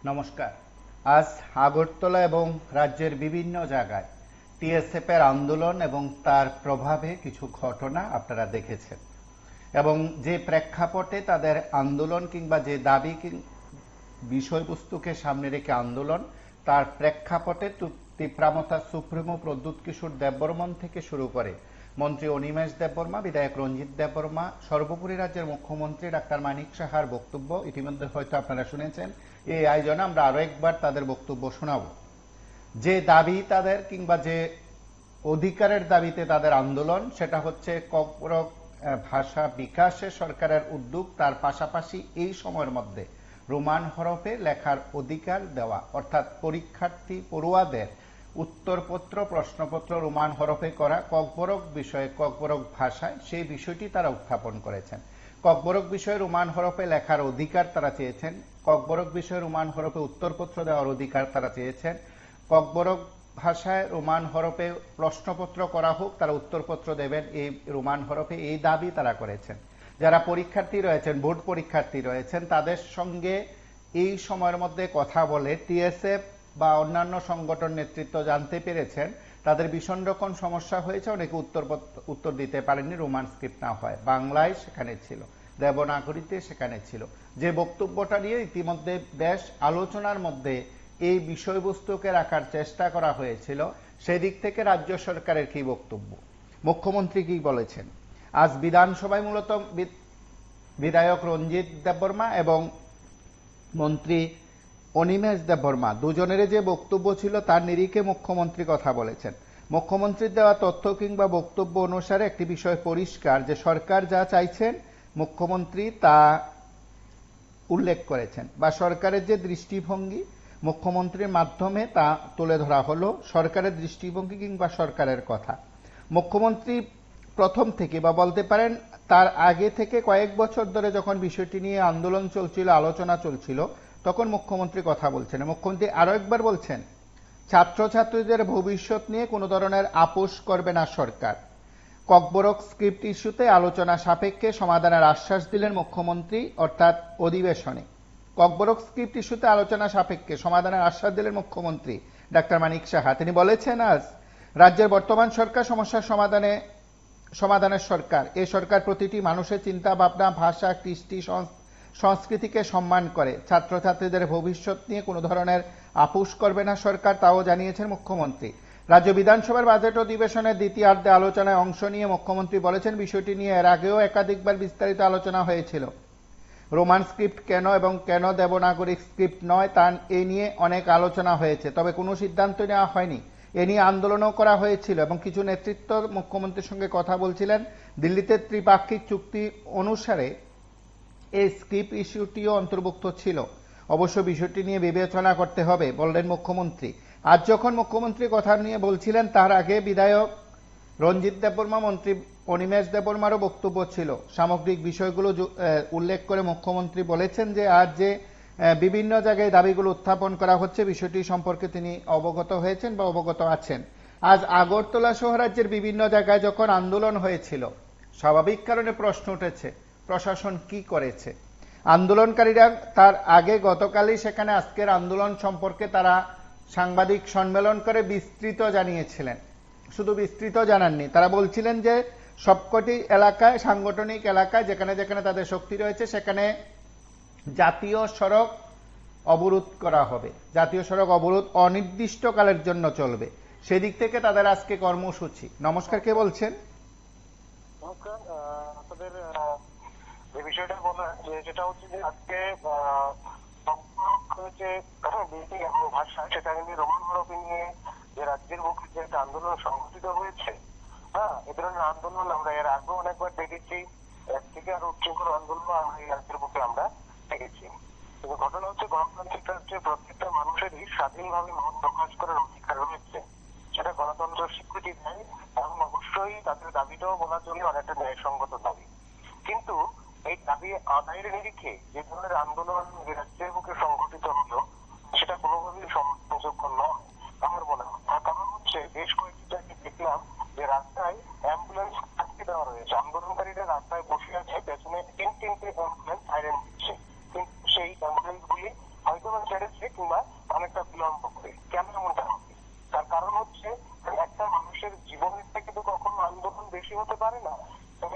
নমস্কার। আজ আগরতলা এবং রাজ্যের বিভিন্ন জায়গায় টিএসএফ এর আন্দোলন এবং তার প্রভাবে কিছু ঘটনা আপনারা দেখেছেন এবং যে প্রেক্ষাপটে তাদের আন্দোলন কিংবা যে দাবি বিষয়বস্তুকে সামনে রেখে আন্দোলন, তার প্রেক্ষাপটে তীব্রামতা সুপ্রিমো প্রদ্যুৎ কিশোর দেববর্মন থেকে শুরু করে মন্ত্রী অনিমেষ দেববর্মা, বিধায়ক রঞ্জিত দেববর্মা, সর্বোপরি রাজ্যের মুখ্যমন্ত্রী ডাক্তার মানিক সাহার বক্তব্য ইতিমধ্যে হয়তো আপনারা শুনেছেন। এই আয়োজনে আমরা আরো একবার তাদের বক্তব্য শোনাব। যে দাবি তাদের কিংবা যে অধিকারের দাবিতে তাদের আন্দোলন, সেটা হচ্ছে ককবরক ভাষা বিকাশে সরকারের উদ্যোগ, তার পাশাপাশি এই সময়ের মধ্যে রোমান হরফে লেখার অধিকার দেওয়া, অর্থাৎ পরীক্ষার্থী পড়ুয়াদের উত্তরপত্র প্রশ্নপত্র রোমান হরফে করা, ককবরক বিষয়ে ককবরক ভাষায়, সেই বিষয়টি তারা উত্থাপন করেছেন। ককবরক বিষয়ে রোমান হরফে লেখার অধিকার তারা চেয়েছেন, ককবরক বিষয়ে রোমান হরফে উত্তরপত্র দেওয়ার অধিকার তারা চেয়েছেন, ককবরক ভাষায় রোমান হরফে প্রশ্নপত্র করা হোক, তারা উত্তরপত্র দেবেন এই রোমান হরফে, এই দাবি তারা করেছেন। যারা পরীক্ষার্থী রয়েছেন, বোর্ড পরীক্ষার্থী রয়েছেন, তাদের সঙ্গে এই সময়ের মধ্যে কথা বলে টিএসএফ বা অন্যান্য সংগঠন নেতৃত্ব জানতে পেরেছেন তাদের ভীষণ রকম সমস্যা হয়েছে। অনেকে উত্তর দিতে পারেননি, রোমান স্ক্রিপ্ট না হয়, বাংলায় সেখানে ছিল, দেবনাগরীতে সেখানে ছিল। যে বক্তব্যটা নিয়ে ইতিমধ্যে বেশ আলোচনার মধ্যে এই বিষয়বস্তুকে রাখার চেষ্টা করা হয়েছিল, সেদিক থেকে রাজ্য সরকারের কি বক্তব্য, মুখ্যমন্ত্রী কি বলেছেন। আজ বিধানসভায় মূলত বিধায়ক রঞ্জিত দেববর্মা এবং মন্ত্রী অনিমেষ দেববর্মা দুজনের যে বক্তব্য ছিল তার নিরিখে মুখ্যমন্ত্রী কথা বলেছেন। মুখ্যমন্ত্রীর দেওয়া তথ্য কিংবা বক্তব্য অনুসারে একটি বিষয় পরিষ্কার, যে সরকার যা চাইছেন মুখ্যমন্ত্রী তা উল্লেখ করেছেন, বা সরকারের যে দৃষ্টিভঙ্গি মুখ্যমন্ত্রীর মাধ্যমে তা তুলে ধরা হলো, সরকারের দৃষ্টিভঙ্গি কিংবা সরকারের কথা। মুখ্যমন্ত্রী প্রথম থেকে বা বলতে পারেন তার আগে থেকে কয়েক বছর ধরে যখন বিষয়টি নিয়ে আন্দোলন চলছিল, আলোচনা চলছিল, তখন মুখ্যমন্ত্রী কথা বলছেন। মুখ্যমন্ত্রী আরো একবার বলছেন ছাত্রছাত্রীদের ভবিষ্যৎ নিয়ে কোনো ধরনের আপোষ করবে না সরকার। ককবরক স্ক্রিপ্ট ইস্যুতে আলোচনা সাপেক্ষে সমাধানের আশ্বাস দিলেন মুখ্যমন্ত্রী, অর্থাৎ অধিবেশনে। ককবরক স্ক্রিপ্ট ইস্যুতে আলোচনা সাপেক্ষে সমাধানের আশ্বাস দিলেন মুখ্যমন্ত্রী ডাক্তার মানিক সাহা। তিনি বলেছেন আজ রাজ্যের বর্তমান সরকার সমস্যার সমাধানের সরকার। এই সরকার প্রতিটি মানুষের চিন্তা ভাবনা, ভাষা, কৃষ্টি, সংস্কৃতিকে সম্মান করে। ছাত্রছাত্রীদের ভবিষ্যৎ নিয়ে কোনো ধরনের আপোষ করবে না সরকার, তাও জানিয়েছেন মুখ্যমন্ত্রী। রাজ্য বিধানসভার বাজেট অধিবেশনের দ্বিতীয়ার্ধে আলোচনায় অংশ নিয়ে মুখ্যমন্ত্রী বলেছেন বিষয়টি নিয়ে এর আগেও একাধিকবার বিস্তারিত আলোচনা হয়েছিল। রোমান স্ক্রিপ্ট কেন এবং কেন দেবনাগরিক স্ক্রিপ্ট নয়, তা এ নিয়ে অনেক আলোচনা হয়েছে, তবে কোনো সিদ্ধান্ত নেওয়া হয়নি। এ নিয়ে আন্দোলনও করা হয়েছিল এবং কিছু নেতৃত্ব মুখ্যমন্ত্রীর সঙ্গে কথা বলছিলেন। দিল্লিতে ত্রিপাক্ষিক চুক্তি অনুসারে এই স্ক্রিপ্ট ইস্যুটিও অন্তর্ভুক্ত ছিল। অবশ্য বিষয়টি নিয়ে বিবেচনা করতে হবে, বললেন মুখ্যমন্ত্রী। আজ যখন মুখ্যমন্ত্রী কথা নিয়ে বলছিলেন, তার আগে বিধায়ক রঞ্জিত দেববর্মা, মন্ত্রী অনিমেষ দেববর্মারও বক্তব্য ছিল। সামগ্রিক বিষয়গুলো উল্লেখ করে মুখ্যমন্ত্রী বলেছেন যে আজ যে বিভিন্ন জায়গায় দাবিগুলো উত্থাপন করা হচ্ছে, বিষয়টি সম্পর্কে তিনি অবগত হয়েছেন বা অবগত আছেন। আজ আগরতলা সহ রাজ্যের বিভিন্ন জায়গায় যখন আন্দোলন হয়েছিল, স্বাভাবিক কারণে প্রশ্ন উঠেছে প্রশাসন কি করেছে। আন্দোলনকারীরা তার আগে গতকালই সেখানে আজকের আন্দোলন সম্পর্কে তারা সাংবাদিক সম্মেলন করে বিস্তৃত জানিয়েছিলেন। শুধু বিস্তৃত জানাননি, তারা বলছিলেন যে সবকটি এলাকায়, সাংগঠনিক এলাকায় যেখানে যেখানে তাদের শক্তি রয়েছে, সেখানে জাতীয় সড়ক অবরোধ করা হবে। জাতীয় সড়ক অবরোধ অনির্দিষ্টকালের জন্য চলবে, সেদিক থেকে তাদের আজকে কর্মসূচি। নমস্কার, কে বলছেন? নমস্কার। আপনাদের যে বিষয়টা বলা, যেটা হচ্ছে যে আজকে যে ভাষা, সেটা নিয়ে রোমান হরফে নিয়ে যে রাজ্যের মুখে যে একটা আন্দোলন সংঘটিত হয়েছে, হ্যাঁ, এ ধরনের আন্দোলন আমরা এর আগেও অনেকবার দেখেছি। এর থেকে আরো উচ্চকর আন্দোলন আমরা এই রাজ্যের মুখে আমরা দেখেছি। কিন্তু ঘটনা হচ্ছে গণতান্ত্রিক রাজ্যে প্রত্যেকটা মানুষেরই স্বাধীনভাবে মত প্রকাশ করার অধিকার রয়েছে, সেটা গণতন্ত্র স্বীকৃতি দেয় এবং অবশ্যই তাদের দাবিটাও বলা চলে অনেকটা ন্যায়সঙ্গত দাবি। কিন্তু এই দাবি আদায়ের নিরিখে যে ধরনের আন্দোলন রাজ্যের মুখে সংঘটিত হলো, সেটা কোনোভাবেই সমর্থনযোগ্য নয় আমার মনে হয়। তার কারণ হচ্ছে বেশ কয়েকটি জায়গায় দেখলাম যে রাস্তায় অ্যাম্বুলেন্স আটকে দেওয়া রয়েছে, আন্দোলনকারীরা রাস্তায় বসে আছে, পেছনে তিনটে অ্যাম্বুলেন্স সাইরেন দিচ্ছে, কিন্তু সেই অ্যাম্বুলেন্স গুলি হয়তো ছেড়েছে, কিংবা অনেকটা বিলম্ব করে। কেন এমনটা হবে? তার কারণ হচ্ছে একটা মানুষের জীবনের থেকে তো কখনো আন্দোলন বেশি হতে পারে না।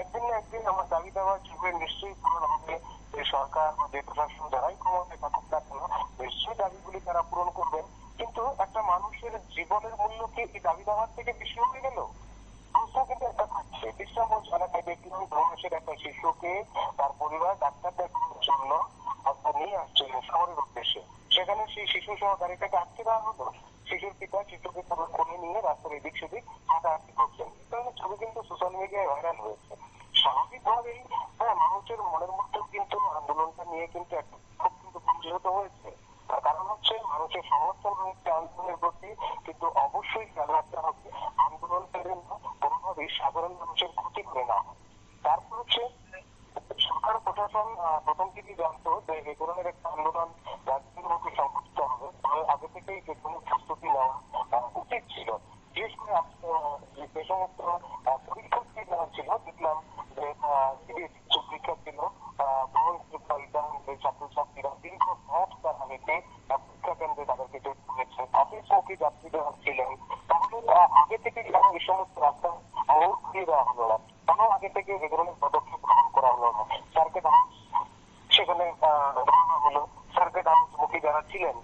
একদিন না একদিন আমার দাবি দেওয়ার যুগে নিশ্চয়ই পূরণ হবে। যে সরকার বা যে প্রশাসন যারাই ক্ষমতায় থাকুক না কেন, নিশ্চয়ই দাবিগুলি তারা পূরণ করবেন। কিন্তু একটা মানুষের জীবনের মূল্য কি এই দাবি দেওয়ার থেকে বেশি হয়ে গেল? প্রশ্ন কিন্তু একটা থাকছে। বিশ্রামগঞ্জ এলাকায় দেখলাম 9 মাসের একটা শিশুকে তার পরিবার ডাক্তার দেখানোর জন্য নিয়ে আসছিলেন শহরের উদ্দেশ্যে। সেখানে সেই শিশু সহ গাড়িটাকে আটকে দেওয়া হলো। শিশুর পিতা শিশুকে পুরো কোলে নিয়ে রাস্তার এদিক সেদিক হাঁটাহাঁটি করছেন। এই ধরনের ছবি কিন্তু সোশ্যাল মিডিয়ায় ভাইরাল হয়েছে। স্বাভাবিকভাবেই মানুষের মনের মধ্যেও কিন্তু আন্দোলনটা নিয়ে কিন্তু একটা ক্ষোভ কিন্তু পুঞ্জীভূত হয়েছে। তার কারণ হচ্ছে মানুষের সমর্থন হয়েছে আন্দোলনের প্রতি, কিন্তু অবশ্যই খেয়াল রাখতে হবে আন্দোলনকারী কোনোভাবেই সাধারণ মানুষের ক্ষতি করে না হয়। তারপর হচ্ছে সরকার প্রশাসন প্রথম থেকেই জানতো যে এই ধরনের একটা আন্দোলন রাজ্যের মধ্যে সংঘটিত হবে, আগে থেকেই যে কোনো প্রস্তুতি নেওয়া উচিত ছিল। বিশেষ করে যে সমস্ত পরীক্ষার্থী যারা ছিল, দেখলাম যে যে পরীক্ষা ছিল যে ছাত্রছাত্রীরা দীর্ঘ পথ তারা হেঁটে পরীক্ষা কেন্দ্রে তাদেরকে যেতে হয়েছে। অফিসমুখী যাত্রীরা ছিলেন। তাহলে আগে থেকে কেন এই সমস্ত রাস্তা মোড় ঘুরিয়ে দেওয়া হলো না? কেন আগে থেকে এ ধরনের পদক্ষেপ গ্রহণ করা হলো না? সার্কিট হাউস সেখানে ধরানো হলো। সার্কিট হাউসমুখী যারা ছিলেন,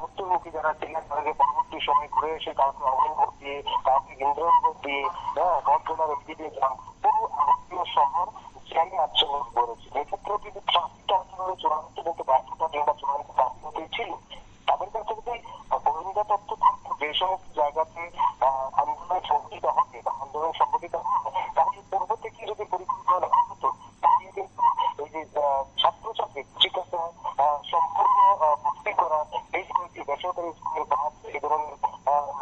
উত্তরমুখী যারা ছিলেন, তাদেরকে পরবর্তী সময় ঘুরে এসে কাউকে অভয়নগর দিয়ে, কাউকে ইন্দ্রনগর দিয়ে, বর্ধমানের এদিকে যান, পুরো ভারতীয় শহর জ্যামে আচ্ছন্ন করেছে। এক্ষেত্রেও কিন্তু ট্রাফিকটা আসলে চূড়ান্ত কিন্তু ব্যর্থতা কিংবা চূড়ান্ত গাফিলতি ছিল। তাদের কাছে যদি গোয়েন্দা তথ্য থাকতো যে সমস্ত জায়গাতে আন্দোলন সংঘটিত হবে বা আন্দোলন সংঘটিত হবে, তাহলে পূর্ব থেকে যদি পরিকল্পনা নেওয়া হতো, তাহলে কিন্তু এই যে ছাত্রছাত্রী চিকিৎসা সম্পূর্ণ ভর্তি করা, এই কয়েকটি বেসরকারি স্কুলের বাস এই ধরনের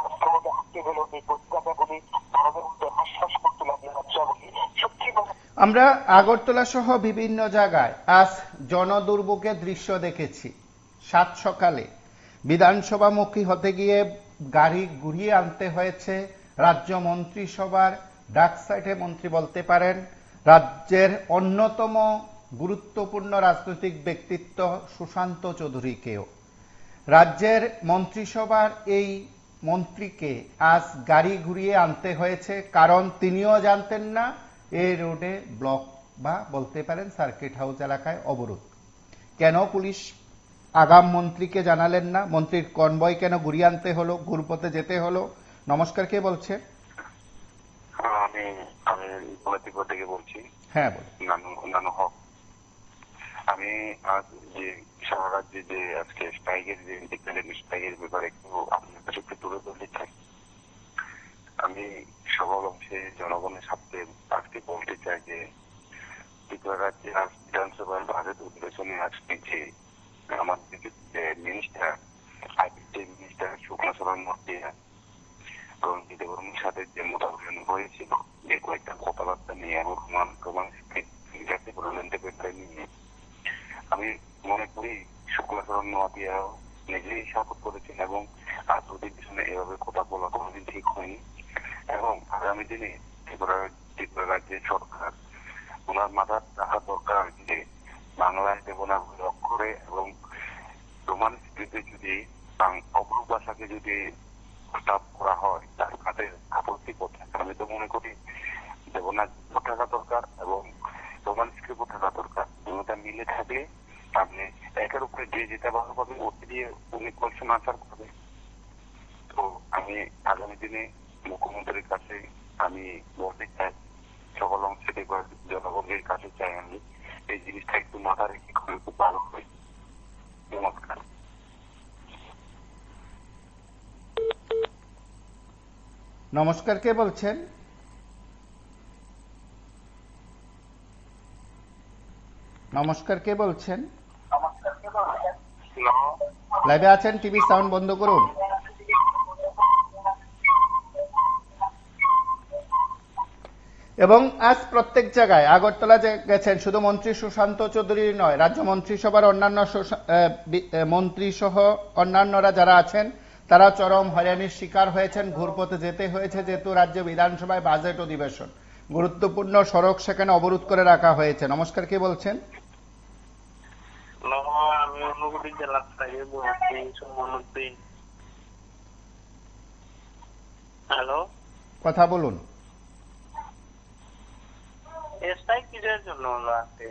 রাস্তার মধ্যে আটকে গেল, এই পরিকাঠাগুলি তাদের মধ্যে হাসফাস করতে লাগলো বাচ্চাগুলি। সত্যি আমরা আগরতলা সহ বিভিন্ন জায়গায় আজ জনদুর্ভোগের দৃশ্য দেখেছি। সাত সকালে বিধানসভামুখী হতে গিয়ে গাড়ি ঘুরিয়ে আনতে হয়েছে রাজ্য মন্ত্রিসভার ডাক সাইডে মন্ত্রী বলতে পারেন, রাজ্যের অন্যতম গুরুত্বপূর্ণ রাজনৈতিক ব্যক্তিত্ব সুশান্ত চৌধুরীকেও। রাজ্যের মন্ত্রিসভার এই মন্ত্রীকে আজ গাড়ি ঘুরিয়ে আনতে হয়েছে, কারণ তিনিও জানতেন না এই রোডে ব্লক বা বলতে পারেন সার্কিট হাউস এলাকায় অবরোধ। কেন পুলিশ আগাম মন্ত্রীকে জানালেন না? মন্ত্রীর কনভয় কেন ঘুরিয়ে আনতে হলো, ঘুরপথে যেতে হলো? নমস্কার, কে বলছে? আমি আমি গোলাপীপুর থেকে বলছি। হ্যাঁ, বল। নানু হক। আমি আজ যে সারা রাজ্যে যে আজকে স্ট্রাইকের যে স্ট্রাইকের ব্যাপারে একটু আপনার কাছে একটু তুলে ধরতে চাই। আমি সকল অংশে জনগণের স্বার্থে আজকে বলতে চাই যে ত্রিপুরা রাজ্যে আজ বিধানসভার বাজেট অধিবেশনে আজকে যে আমাদের যে মিনিস্টার মিনিস্টার শুক্লা সরণ মধ্যে রঞ্জিত বর্মনের সাথে যে মোতাবেক হয়েছিল, যে কয়েকটা কথাবার্তা নিয়ে এবং প্রমাণ ব্যাপারে নিয়ে আমি মনে করি শুক্লাচরণ নোয়াতিয়া নিজেই সাপোর্ট করেছেন এবং আজ অধিবেশনে এভাবে কথা বলা কোনোদিন ঠিক হয়নি। এবং আগামী দিনে ত্রিপুরা রাজ্যের সরকার ওনার মাথার রাখা দরকার যে বাংলায় দেবনাগরী অক্ষরে এবং রোমান স্ক্রিপ্টে যদি অপরূপ ভাষাকে যদি প্রস্তাব করা হয় তার তাদের আপত্তি কোথায়? আমি তো মনে করি দেবনাগরী থাকা দরকার এবং রোমান স্ক্রিপ্টও থাকা দরকার। দুটা মিলে থাকলে আপনি একের উপরে যে যেটা ভালো পাবে ওকে দিয়ে উনি কোয়েশ্চেন আনসার করবে। তো আমি আগামী দিনে মুখ্যমন্ত্রীর কাছে আমি বলতে চাই, সকল অংশে জনগণের কাছে চাই আমি এই জিনিসটা একটু মাথা রেখে খুবই খুব ভালো হয়। নমস্কার। নমস্কার, কে বলছেন? নমস্কার, কে বলছেন? লাইভে আছেন, টিভি সাউন্ড বন্ধ করুন। এবং আজ প্রত্যেক জায়গায় আগরতলা গেছেন শুধু মন্ত্রী সুশান্ত চৌধুরী নয়, রাজ্য মন্ত্রিসভার অন্যান্য মন্ত্রী সহ অন্যান্যরা যারা আছেন তারা চরম হয়রানির শিকার হয়েছেন। ঘুরপথে যেতে হয়েছে যেহেতু রাজ্য বিধানসভায় বাজেট অধিবেশন, গুরুত্বপূর্ণ সড়ক সেখানে অবরোধ করে রাখা হয়েছে। নমস্কার, কে বলছেন? আমি ঊনকোটি জেলা থেকে বলছি সুমন। হ্যালো, কথা বলুন। স্ট্রাইক কিসের জন্য হলো আজকে?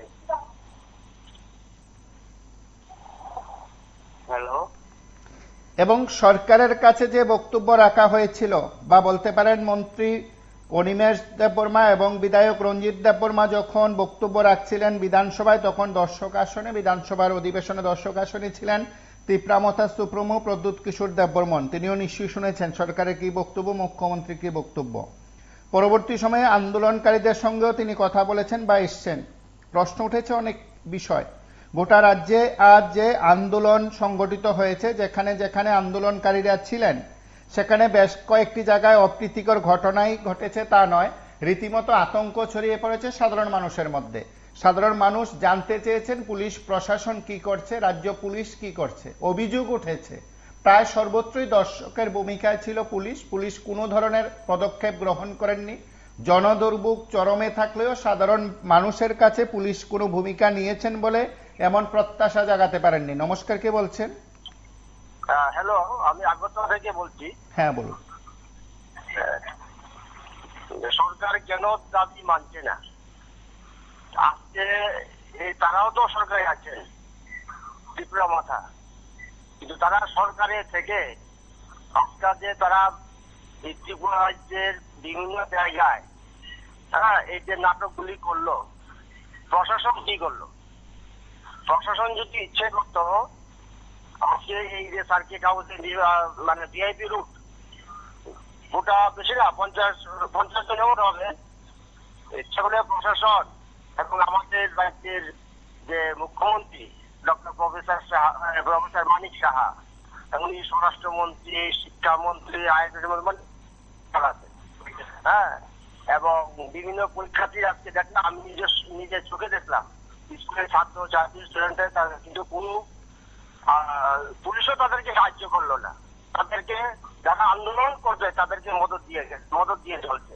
হ্যালো, এবং সরকারের কাছে যে বক্তব্য রাখা হয়েছিল, বা বলতে পারেন মন্ত্রী অনিমেষ দেববর্মা এবং বিধায়ক রঞ্জিত দেববর্মা যখন বক্তব্য রাখছিলেন বিধানসভায়, তখন দর্শক আসনে, বিধানসভার অধিবেশনে দর্শক আসনে ছিলেন তীব্রামথা সুপ্রমো প্রদ্যুৎ কিশোর দেববর্মন। তিনিও নিশ্চয়ই শুনেছেন সরকারের কি বক্তব্য, মুখ্যমন্ত্রী কি বক্তব্য। পরবর্তী সময়ে আন্দোলনকারীদের সঙ্গেও তিনি কথা বলেছেন বা এসছেন। প্রশ্ন উঠেছে অনেক বিষয়। গোটা রাজ্যে আজ যে আন্দোলন সংগঠিত হয়েছে, যেখানে যেখানে আন্দোলনকারীরা ছিলেন সেখানে বেশ কয়েকটি জায়গায় অপ্রীতিকর ঘটনাই ঘটেছে তা নয়, রীতিমতো আতঙ্ক ছড়িয়ে পড়েছে সাধারণ মানুষের মধ্যে। সাধারণ মানুষ জানতে চেয়েছেন পুলিশ প্রশাসন কি করছে, রাজ্য পুলিশ কি করছে। অভিযোগ উঠেছে প্রায় সর্বত্রই দর্শকের ভূমিকায় ছিল পুলিশ। পুলিশ কোনো ধরনের পদক্ষেপ গ্রহণ করেননি। জনদুর্ভোগ চরমে থাকলেও সাধারণ মানুষের কাছে পুলিশ কোনো ভূমিকা নিয়েছেন বলে এমন প্রত্যাশা জাগাতে পারেননি। নমস্কার, কে বলছেন? হ্যালো, আমি আগরতলা থেকে বলছি। হ্যাঁ বলুন। সরকার কেন দাবি মানছে না? আজকে তারাও তো সরকারে আছে, ত্রিপুরা মাথা, কিন্তু তারা সরকারে থেকে আজকাল যে তারা এই ত্রিপুরা রাজ্যের বিভিন্ন জায়গায় এই যে নাটকগুলি করলো, প্রশাসন কি করলো? প্রশাসন যদি ইচ্ছে করতো আজকে এই যে সার্কিট হাউসে মানে ভিআইপি রুট গোটা বেশি না 50 জনের হবে, ইচ্ছা করলে প্রশাসন এবং আমাদের রাজ্যের যে মুখ্যমন্ত্রী ডক্টর প্রফেসর মানিক সাহা, এমনি স্বরাষ্ট্রমন্ত্রী, শিক্ষামন্ত্রী, আইন মন্ত্রী আছে, হ্যাঁ, এবং বিভিন্ন পরীক্ষার্থী আজকে দেখলাম, আমি নিজের চোখে দেখলাম স্কুলের ছাত্র ছাত্রী স্টুডেন্টের, কিন্তু কোনো পুলিশও তাদেরকে সাহায্য করলো না। তাদেরকে যারা আন্দোলন করবে তাদেরকে মদত দিয়ে চলছে।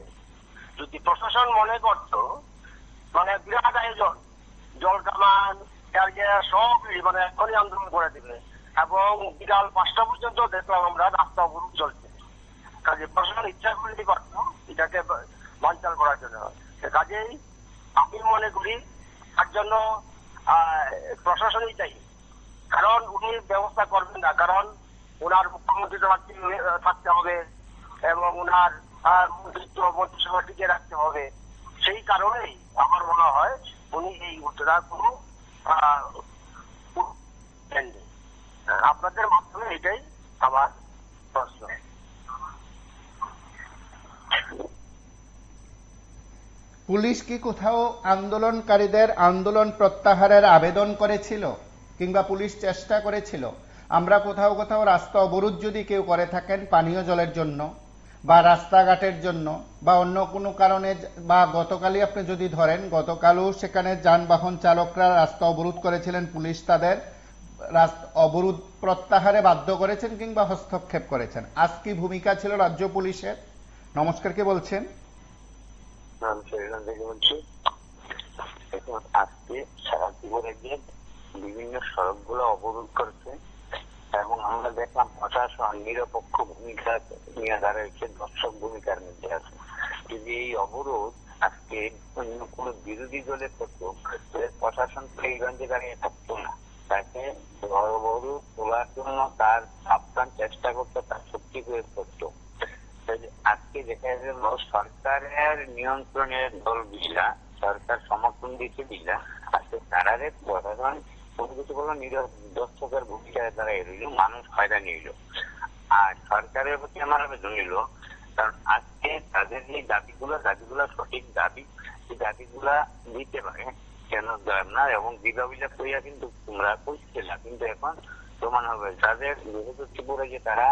যদি প্রশাসন মনে করত মানে বিরাট আয়োজন, জল কামান সব মানে এখনই আন্দোলন করে দিবে, এবং বিকাল 5টা পর্যন্ত দেখলাম আমরা রাস্তা অবরোধ চলছে। কাজে প্রশাসন ইচ্ছা করলেই পারত এটাকে বানচাল করার জন্য। কাজেই আমি মনে করি তার জন্য প্রশাসনই চাই, কারণ উনি ব্যবস্থা করবেন না, কারণ ওনার মুখ্যমন্ত্রী থাকতে হবে এবং ওনার মন্ত্রিসভা টিকে রাখতে হবে। সেই কারণেই আমার মনে হয় উনি এই উত্তরার কোনো আপনাদের মাধ্যমে এটাই আমার প্রশ্ন। পুলিশ কি কোথাও আন্দোলনকারীদের আন্দোলন প্রত্যাহারের আবেদন করেছিল, কিংবা পুলিশ চেষ্টা করেছিল? আমরা কোথাও কোথাও রাস্তা অবরোধ যদি কেউ করে থাকেন পানীয় জলের জন্য বা রাস্তাঘাটের জন্য বা অন্য কোনো কারণে, বা গতকালই আপনি যদি ধরেন, গতকালও সেখানে যানবাহন চালকরা রাস্তা অবরোধ করেছিলেন, পুলিশ তাদের রাস্তা অবরোধ প্রত্যাহারে বাধ্য করেছেন কিংবা হস্তক্ষেপ করেছেন। আজ কি ভূমিকা ছিল রাজ্য পুলিশের? নমস্কার, কে বলছেন? আজকে সারা ত্রিপুরা বিভিন্ন সড়ক গুলো অবরোধ করছে এবং আমরা দেখলাম প্রশাসন নিরপেক্ষ ভূমিকা নিয়ে দাঁড়িয়েছে, দর্শক ভূমিকার মধ্যে আছে। যদি এই অবরোধ আজকে অন্য কোন বিরোধী দলে করতো, প্রশাসন এইগঞ্জে দাঁড়িয়ে থাকতো না, তাকে অবরোধ তোলার জন্য তার আপ্রাণ চেষ্টা করতো, তার শক্তি প্রয়োগ করতো। আজকে দেখা গেল সরকারের নিয়ন্ত্রণের দল বিলা, সরকার সমর্থন দিচ্ছে বিলা, আজকে তারারে প্রশাসন কোনো কিছু বলো দর্শকের ভূমিকায় তারা এড়িল, মানুষ হয়রানি হইল। আর সরকারের প্রতি আমার আবেদন নিল, কারণ আজকে তাদের যে দাবিগুলো সঠিক দাবি, এই দাবিগুলা দিতে পারে কেন না, এবং বিলা কইয়া কিন্তু তোমরা কইছিলা, কিন্তু এখন প্রমাণ হবে তাদের যেহেতু ত্রিপুরা যে তারা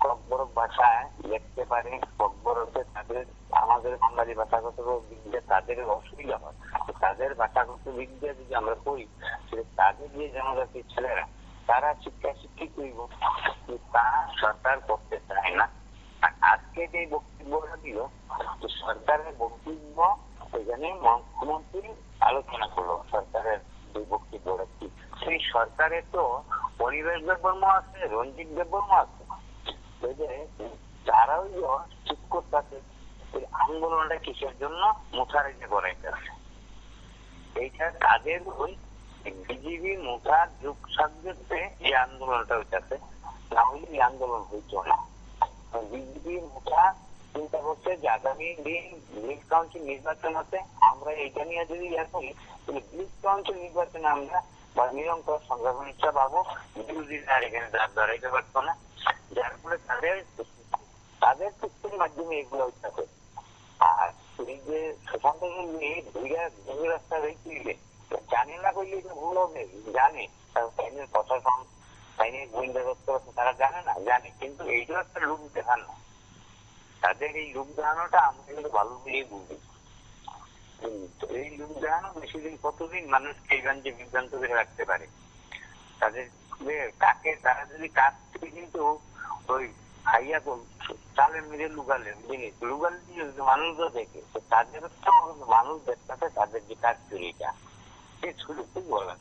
ককবরক ভাষায় লিখতে পারে, ককবরকে তাদের আমাদের বাঙালি ভাষাগত দিক দিয়ে তাদের অসুবিধা হয়, তাদের ভাষাগত দিক দিয়ে যদি আমরা করি, তাদের যে জনজাতির ছেলেরা তারা শিক্ষিত হইব, তা সরকার করতে চায় না। আজকে যে বক্তব্যটা দিল, সরকারের বক্তব্য এখানে মুখ্যমন্ত্রী আলোচনা করলো সরকারের সেই বক্তব্য রাখছি। সেই সরকারের তো পরিবেশ দেববর্মা আছে, রঞ্জিত দেববর্মা আছে, তারাও ঠিক করতেছে আন্দোলনটা কিসের জন্য মুথারে করাইতেছে। এইটা তাদের ওই বিজেপি মুথার যুগ সাহায্যে এই আন্দোলনটা হইতেছে, না হলে এই আন্দোলন হইত না। বিজেপি মুঠা চিন্তা করছে যে আগামী দিন ব্লিজ কাউন্সিল নির্বাচন হতে আমরা এইটা নিয়ে যদি করি তাহলে ব্লিজ কাউন্সিল নির্বাচনে আমরা বা নিরন্তর সংগ্রামের ইচ্ছা পাবো, বিরোধীরা আর এখানে দাঁড়াইতে পারতো না। যার ফলে তাদের চুক্তির মাধ্যমে এগুলো হইতেছে। আর এই যে সুশান্ত নিয়ে দুই রাস্তা রেখে দিলে জানে না করলে এটা ভুল হবে, জানে আইনের প্রশাসন আইনের গোয়েন্দা দপ্তর তারা জানে না, জানে, কিন্তু এইটা একটা লোক দেখানো। তাদের এই লোক দেখানোটা আমরা কিন্তু ভালো করে বুঝি। এই লোক দেখানো বেশি দিন কতদিন মানুষকে এই গঞ্জে বিভ্রান্ত করে রাখতে পারে। তাদের কাকে তারা যদি কাজ থেকে কিন্তু ওই খাইয়া চালের মেরে লুগালেন জিনিস লুগাল দিয়ে মানুষও দেখে তাদের মানুষ দেখতে তাদের যে কাজ চুরিটা সে ছুটি খুব বলেন।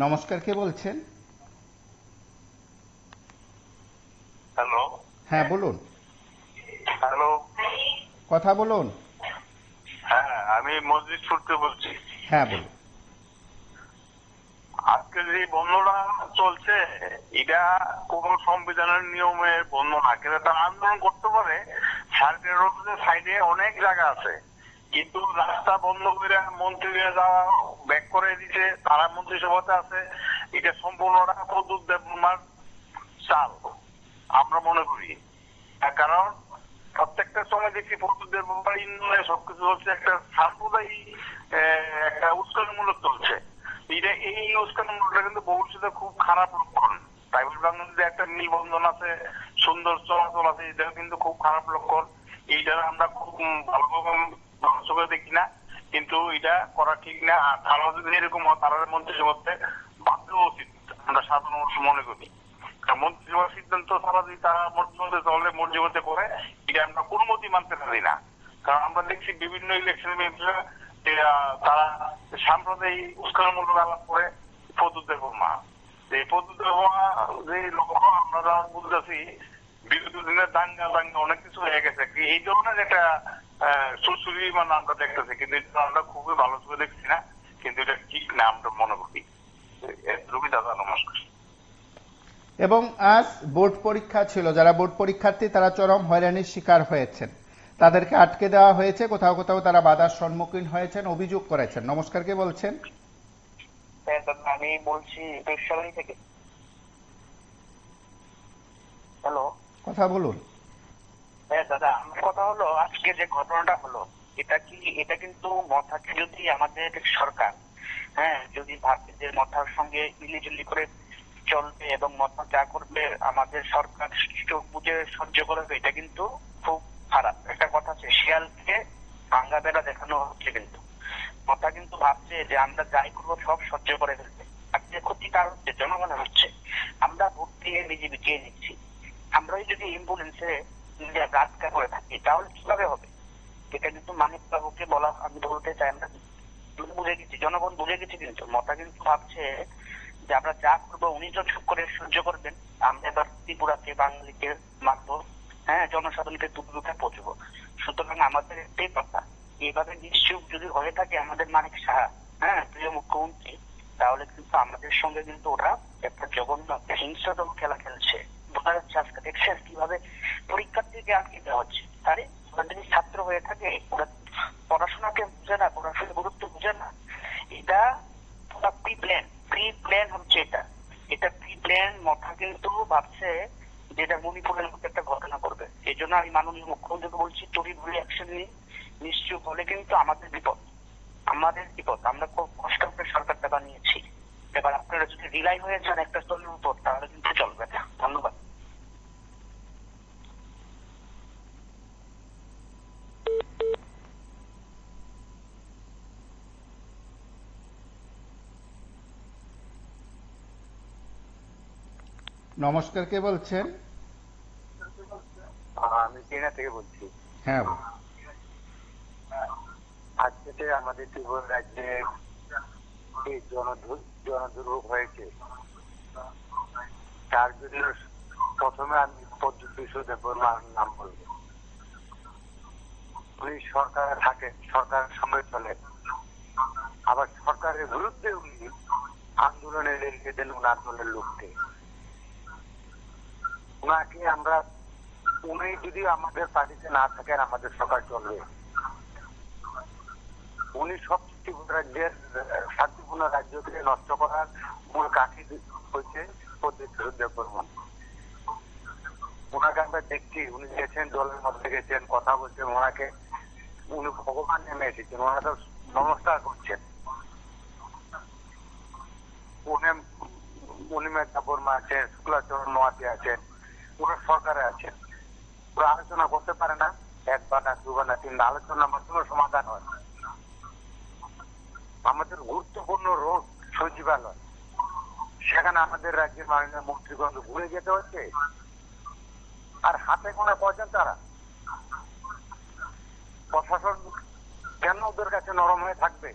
নমস্কার, কে বলছেন? হ্যালো। হ্যাঁ বলুন, হ্যালো, কথা বলুন। হ্যাঁ আমি মসজিদ ছুটতে বলছি। হ্যাঁ বলুন। আজকে যে বন্ধটা চলছে এটা কোন সংবিধানের নিয়মে বন্ধ না, কিন্তু তারা আন্দোলন করতে পারে। সার্কেল রোডের সাইডে অনেক জায়গা আছে, কিন্তু রাস্তা বন্ধ করে মন্ত্রীরা যাওয়া ব্যাক করে দিচ্ছে, তারা মন্ত্রিসভাতে আছে। এটা সম্পূর্ণটা প্রদ্যুৎ দেববর্মার চাল আমরা মনে করি। কারণ প্রত্যেকটা সময় দেখছি প্রদ্যুৎ দেববর্মার ইন্ধনে সবকিছু হচ্ছে একটা সাম্প্রদায়িক একটা উস্কানিমূলক চলছে। এই উস্কানিমূলকটা কিন্তু ভবিষ্যতে খুব খারাপ লক্ষণ। প্রাইভেট বাংলাদেশে একটা মিলবন্ধন আছে, সুন্দর চলাচল আছে, এটাও কিন্তু খুব খারাপ লক্ষণ। এইটা আমরা খুব ভালোভাবে চোখে দেখি না, কিন্তু এটা করা ঠিক না। আর তারা যদি এরকম হয় তারা মন্ত্রিসভাতে বাধ্য উচিত আমরা সাধারণ মানুষ মনে করি। মন্ত্রিসভার সিদ্ধান্ত ছাড়া যদি তারা মর্যাদা চলে মর্যাদা করে, এটা আমরা কোনো মতেই মানতে পারি না। কারণ আমরা দেখছি বিভিন্ন ইলেকশন তারা সাম্প্রদায়িক উস্কানিমূলক আলাপ করে প্রদ্যুৎ দেববর্মা। এই প্রদ্যুৎ দেববর্মা যে লক্ষ্য আমরা বুঝতেছি বিগত দিনের দাঙ্গা অনেক কিছু হয়ে গেছে, এই ধরনের একটা সুশ্রী মানে আমরা দেখতেছি, কিন্তু এটা আমরা খুবই ভালো চোখে দেখছি না, কিন্তু এটা ঠিক না আমরা মনে করি। রবি দাদা নমস্কার। এবং আজ বোর্ড পরীক্ষা ছিল, যারা বোর্ড পরীক্ষার্থী তারা চরম হয়রানির শিকার হয়েছেন, তাদেরকে আটকে দেওয়া হয়েছে, কোথাও কোথাও তারা বাধার সম্মুখীন হয়েছেন, অভিযোগ করেছেন। নমস্কার, কে বলছেন? আমি বলছি পেশাবাড়ি থেকে। হ্যালো, কথা বলুন। হ্যাঁ দাদা, আমার কথা হলো আজকে যে ঘটনাটা হলো এটা কিন্তু মথাকে যদি আমাদের সরকার যদি ভাবে যে মথার সঙ্গে মিলিজুলি করে চলবে এবং মথা যা করবে আমাদের সরকার চোখ বুঝে সহ্য করবে, এটা কিন্তু খুব খারাপ একটা কথা। আছে শিয়ালকে ভাঙ্গা বেলা দেখানো হচ্ছে, কিন্তু মথা কিন্তু ভাবছে যে আমরা যাই করবো সব সহ্য করে ফেলবে। আর যে ক্ষতিটা হচ্ছে জনগণের হচ্ছে, আমরা ভোট দিয়ে বিজেপি কে নিচ্ছি। আমরাই যদি অ্যাম্বুলেন্সে গাছকা করে থাকি তাহলে কিভাবে হবে? এটা কিন্তু মানিক বাবুকে বলা, আমি বলতে চাই আমরা বুঝে গেছি, জনগণ বুঝে গেছি, কিন্তু মতা কিন্তু ভাবছে যে আমরা যা করবো উনি তো চুপ করে সহ্য করবেন, আমরা এবার ত্রিপুরাকে বাঙালিকে মারবো, জনসাধারণকে দুর্ভিক্ষে পৌঁছবো। সুতরাং আমাদের একটাই কথা, এইভাবে নিশ্চুপ যদি হয়ে থাকে আমাদের মানিক সাহা প্রিয় মুখ্যমন্ত্রী, তাহলে কিন্তু আমাদের সঙ্গে কিন্তু ওরা একটা জঘন্য হিংস্রতম খেলা খেলছে। বোঝা যাচ্ছে আজকে দেখছেন কিভাবে পরীক্ষার্থীকে আটকে দেওয়া হচ্ছে। আরে ওরা যদি ছাত্র হয়ে থাকে ওরা পড়াশোনাকে বুঝে না, পড়াশোনার গুরুত্ব বুঝে না। এটা প্রি প্ল্যান হচ্ছে, এটা প্রি প্ল্যান। মথা কিন্তু ভাবছে যেটা মণিপুরের মধ্যে একটা ঘটনা করবে। এই জন্য আমি মাননীয় মুখ্যমন্ত্রীকে বলছি তড়িৎ অ্যাকশন নিন, নিশ্চয় হলে কিন্তু আমাদের বিপদ। আমরা খুব কষ্ট করে সরকারটা বানিয়েছি। এবার আপনারা যদি রিলাই হয়ে যান একটা স্তরের উপর তাহলে কিন্তু চলবে না। ধন্যবাদ। নমস্কার, কে বলছেন? আমি চীনা থেকে বলছি। হ্যাঁ, আজকে যে আমাদের ত্রিপুরা রাজ্যে এই জনদুর্ভোগ হয়েছে, তার জন্য প্রথমে আমি প্রদ্যুৎ দেববর্মার নাম বলবো। উনি সরকারে থাকেন, সরকারের সঙ্গে চলেন, আবার সরকারের বিরুদ্ধে উনি আন্দোলনে লেগে দেন উনার দলের লোককে। উনাকে আমরা, উনি যদি আমাদের পার্টিতে না থাকেন আমাদের সরকার চলবে। উনি সব ত্রিপুরা রাজ্যের শান্তিপূর্ণ রাজ্যকে নষ্ট করার মূল কাঠি হচ্ছে প্রদ্যুৎ দেববর্মা। ওনাকে আমরা দেখছি, উনি গেছেন, দলের মধ্যে গেছেন, কথা বলছেন, ওনাকে উনি ভগবান নেমে এসেছেন, ওনারা তো নমস্কার করছেন। উনি মেঘনা বর্মা আছেন, শুক্লাচরণ নোয়াতি আছেন, ওরা সরকারে আছেন। ওরা আলোচনা করতে পারে না, একবার না দুবার না তিনবার, আলোচনার মাধ্যমে সমাধান হয়। আমাদের গুরুত্বপূর্ণ রোড সচিবালয়, সেখানে আমাদের রাজ্যের মাননীয় মন্ত্রীগণ ঘুরে যেতে হচ্ছে, আর হাতে গোনা কজন তারা। প্রশাসন কেন ওদের কাছে নরম হয়ে থাকবে?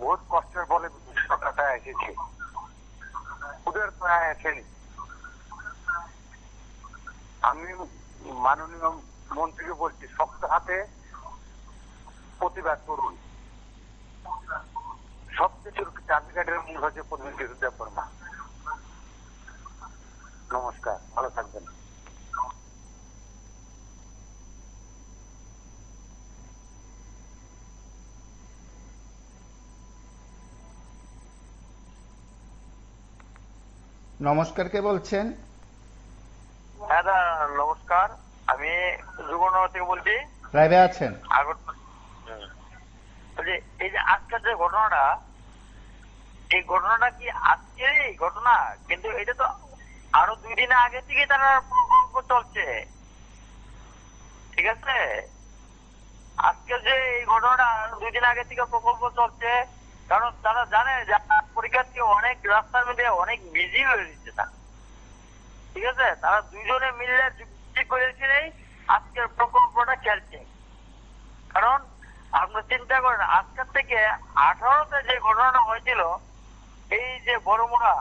বহুত কষ্টের বলে সরকারটা এসেছে, ওদের তো আসেনি। আমি মাননীয় মন্ত্রীকে বলছি, শক্ত হাতে প্রতিবাদ করুন। সবকিছুর চাবিকাঠের মূল হচ্ছে প্রতিনিধি দেববর্মা। নমস্কার, ভালো থাকবেন। নমস্কার, কে বলছেন? হ্যাঁ দা, নমস্কার, আমি যুবনগর থেকে বলছি। লাইভে আছেন? বলছি এই যে আজকের যে ঘটনাটা, এই ঘটনাটা কি আজকের এই ঘটনা? কিন্তু এটা তো আরো 2 দিন আগে থেকে তারা প্রকল্প চলছে, ঠিক আছে? আজকে যে এই ঘটনাটা 2 দিন আগে থেকে প্রকল্প চলছে, কারণ তারা জানে যে পরীক্ষার্থী অনেক রাস্তার মধ্যে অনেক বিজি হয়ে দিচ্ছে না, ঠিক আছে? তারা দুইজনে মিলে যুক্তি করেছিল আজকের প্রকল্পটা চলছে। কারণ আপনার চিন্তা করেন, আজকের থেকে 18তে যে ঘটনাটা হয়েছিল, এই যে বড়মুড়া,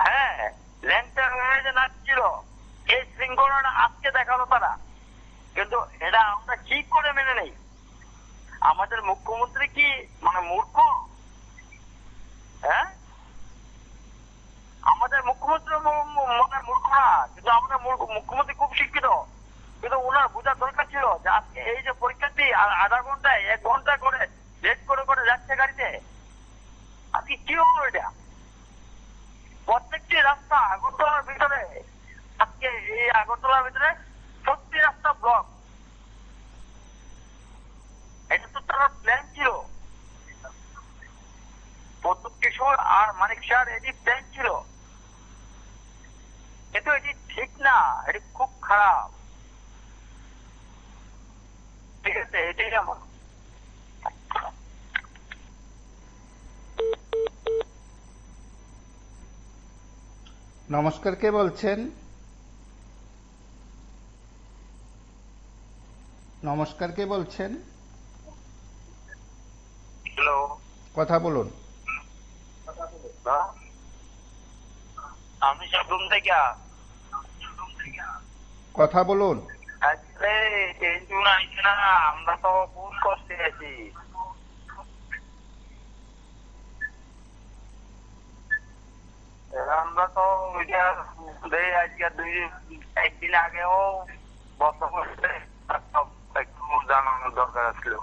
হ্যাঁ, ল্যাংটা হয়ে যে নাচছিল, এই শৃঙ্খলাটা আজকে দেখালো তারা। কিন্তু এটা আমরা কি করে মেনে নেই? আমাদের মুখ্যমন্ত্রী কি মানে মূর্খ? হ্যাঁ, আমাদের মুখ্যমন্ত্রী মনে মূর্খ না, কিন্তু আমাদের মুখ্যমন্ত্রী খুব শিক্ষিত। কিন্তু ওনার বোঝার দরকার ছিল যে আজকে এই যে পরীক্ষার্থী আধা ঘন্টায় 1 ঘন্টা করে লেট করে করে যাচ্ছে গাড়িতে, আজকে কি হলো এটা? প্রত্যেকটি রাস্তা আগরতলার ভিতরে, আজকে এই আগরতলার ভিতরে 40 রাস্তা ব্লক। এটা তো তার প্ল্যান ছিল, প্রদ্যুৎ কিশোর আর মানিক শাহর এটি প্ল্যান ছিল। কিন্তু এটি ঠিক না, এটি খুব খারাপ, ঠিক আছে? এটাই আমার। নমস্কার, কে বলছেন? নমস্কার, কে বলছেন? হ্যালো, কথা বলুন। আমি সবরুম থেকে। কথা বলুন। আসলে এই জন্য আইছে না, আমরা তো বহুত কষ্টে আছি। আমরা তো আজকে 1 দিন আগেও বসা করতে একটু জানানোর দরকার ছিল,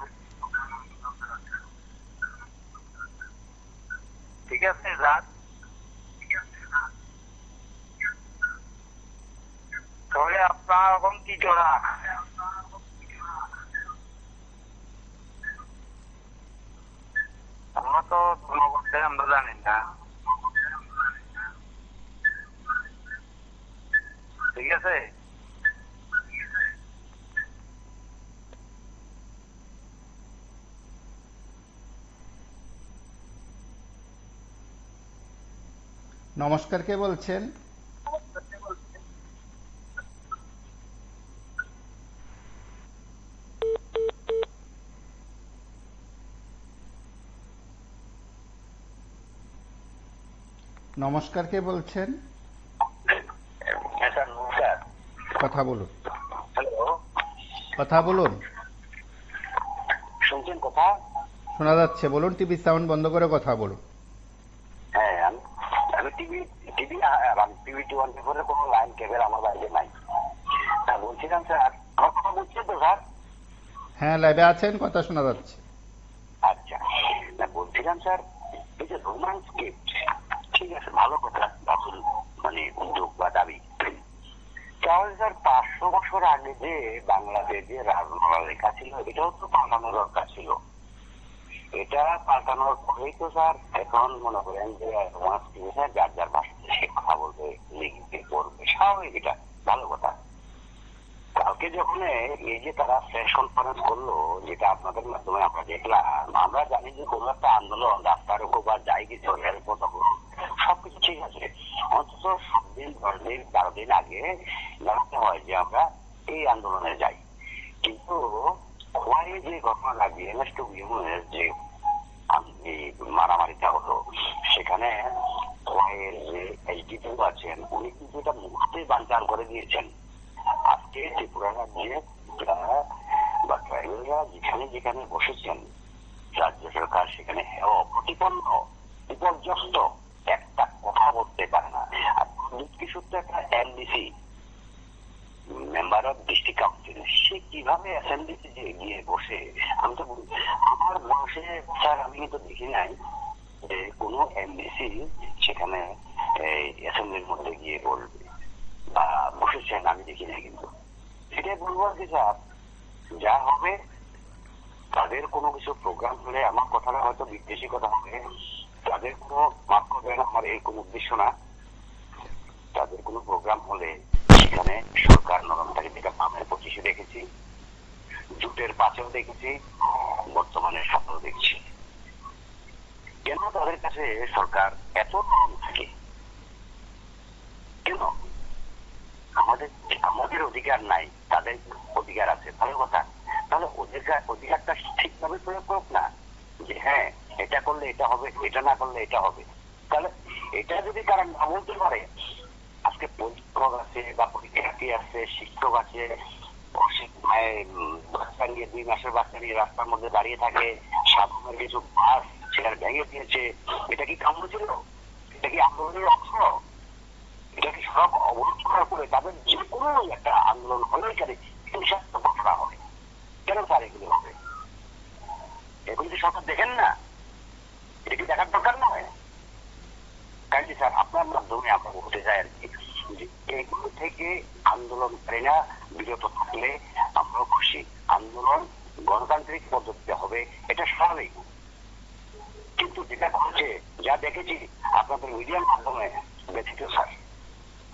ঠিক আছে? রাত তাহলে আপনার এখন কি করা? আমরা তো ধর্মঘটে আমরা জানি না, ঠিক আছে? নমস্কার, কে বলছেন? নমস্কার, কে বলছেন? হ্যাঁ স্যার, নমস্কার। কথা বলুন। হ্যালো, কথা বলুন। শুনছেন কথা? শোনা যাচ্ছে, বলুন। টিভি সাউন্ড বন্ধ করে কথা বলুন। হ্যাঁ, আমি টিভি টিভি 24 কোনো লাইন কেবল আমার বাড়িতে নাই। হ্যাঁ, বলছিলাম স্যার, আমার কথা বুঝছেন তো স্যার? হ্যাঁ, লাইভে আছেন, কথা শোনা যাচ্ছে। আচ্ছা, না বলছিলাম স্যার, এই যে রোমান্স গিফট, ঠিক আছে, ভালো কথা, ভালো মানে উদ্যোগ বা দাবি। তাহলে স্যার 500 বছর আগে যে বাংলাতে যে রাজমালা লেখা ছিল, এটাও তো পাল্টানোর দরকার ছিল। এটা পাল্টানোর পরেই তো স্যার এখন মনে করেন যে রোমান্স টিভি যার যার ভাষাতে সে কথা বলবে, লিখবে, পড়বে, স্বাভাবিক, এটা ভালো কথা। কালকে যখন এই যে তারা প্রেস কনফারেন্স করলো, যেটা আপনাদের মাধ্যমে আমরা দেখলাম, আমরা জানি যে কোনো একটা আন্দোলন রাস্তার উপর বা যাই কিছু সবকিছু ঠিক আছে, অন্তত 7 দিন 10 দিন 12 দিন আগে জানাতে হয় যে আমরা এই আন্দোলনে যাই। কিন্তু খোয়াই যে ঘটনাটা বিএমএস যে মারামারিটা হলো, সেখানে খোয়াইয়ের যে এইচডিপিও আছেন, উনি কিন্তু এটা মুহূর্তে বানচাল করে দিয়েছেন। আজকে ত্রিপুরা রাজ্যে বা ট্রাইবেলরা যেখানে যেখানে বসেছেন, রাজ্য সরকার সেখানে প্রতিপন্ন, বিপর্যস্ত, একটা কথা বলতে পারে না। আর কিছু তো একটা MDC, member of district council, সে কিভাবে অ্যাসেম্বলিতে যে গিয়ে বসে, আমি তো আমার বসে স্যার আমি কিন্তু দেখি নাই যে কোনো এমডিসি সেখানে অ্যাসেম্বলির মধ্যে গিয়ে বলবে বা বসেছেন, আমি দেখি নাই। কিন্তু সেটাই বলবো আর কি স্যার, যা হবে তাদের কোনো কিছু প্রোগ্রাম হলে, আমার কথাটা হয়তো বিদ্বেষী কথা হবে, তাদের কোনো মাফ করবেন, আমার এই কোনো উদ্দেশ্য না, তাদের কোনো প্রোগ্রাম হলে সেখানে সরকার নরম থাকে, যেটা বামের 25-এ দেখেছি, জুটের 5-এও দেখেছি, বর্তমানে 7-এও দেখছি। কেন তাদের কাছে সরকার এত নরম থাকে? কেন? আমাদের অধিকার নাই, তাদের অধিকার আছে, ভালো কথা। তাহলে অধিকারটা ঠিকভাবে প্রয়োগ করুক না, যে হ্যাঁ এটা করলে এটা হবে, এটা না করলে এটা হবে। তাহলে এটা যদি তারা না বলতে পারে, আজকে পরীক্ষক আছে বা পরীক্ষার্থী আছে, শিক্ষক আছে, বাচ্চা নিয়ে 2 মাসের বাচ্চা নিয়ে রাস্তার মধ্যে দাঁড়িয়ে থাকে, সাধারণের কিছু বাস সেখানে ভেঙে দিয়েছে, এটা কি কাম্য ছিল? এটা কি আন্দোলনের অংশ? এটা কি সব অবরোধ করার পরে তাদের যে কোনো একটা আন্দোলন হলে এখানে হিংসাত্মক ঘটনা হবে? কেন স্যার এগুলো হবে? এগুলো কি সরকার দেখেন না? এটা কি দেখার দরকার নয়? কাজে স্যার আপনার মাধ্যমে আমরা বলতে চাই আর কি, যে এগুলো থেকে আন্দোলনকারীরা বিরত থাকলে আমরাও খুশি। আন্দোলন গণতান্ত্রিক পদ্ধতিতে হবে, এটা স্বাভাবিক। কিন্তু যেটা ঘটছে, যা দেখেছি আপনাদের মিডিয়ার মাধ্যমে, ব্যথিত স্যার,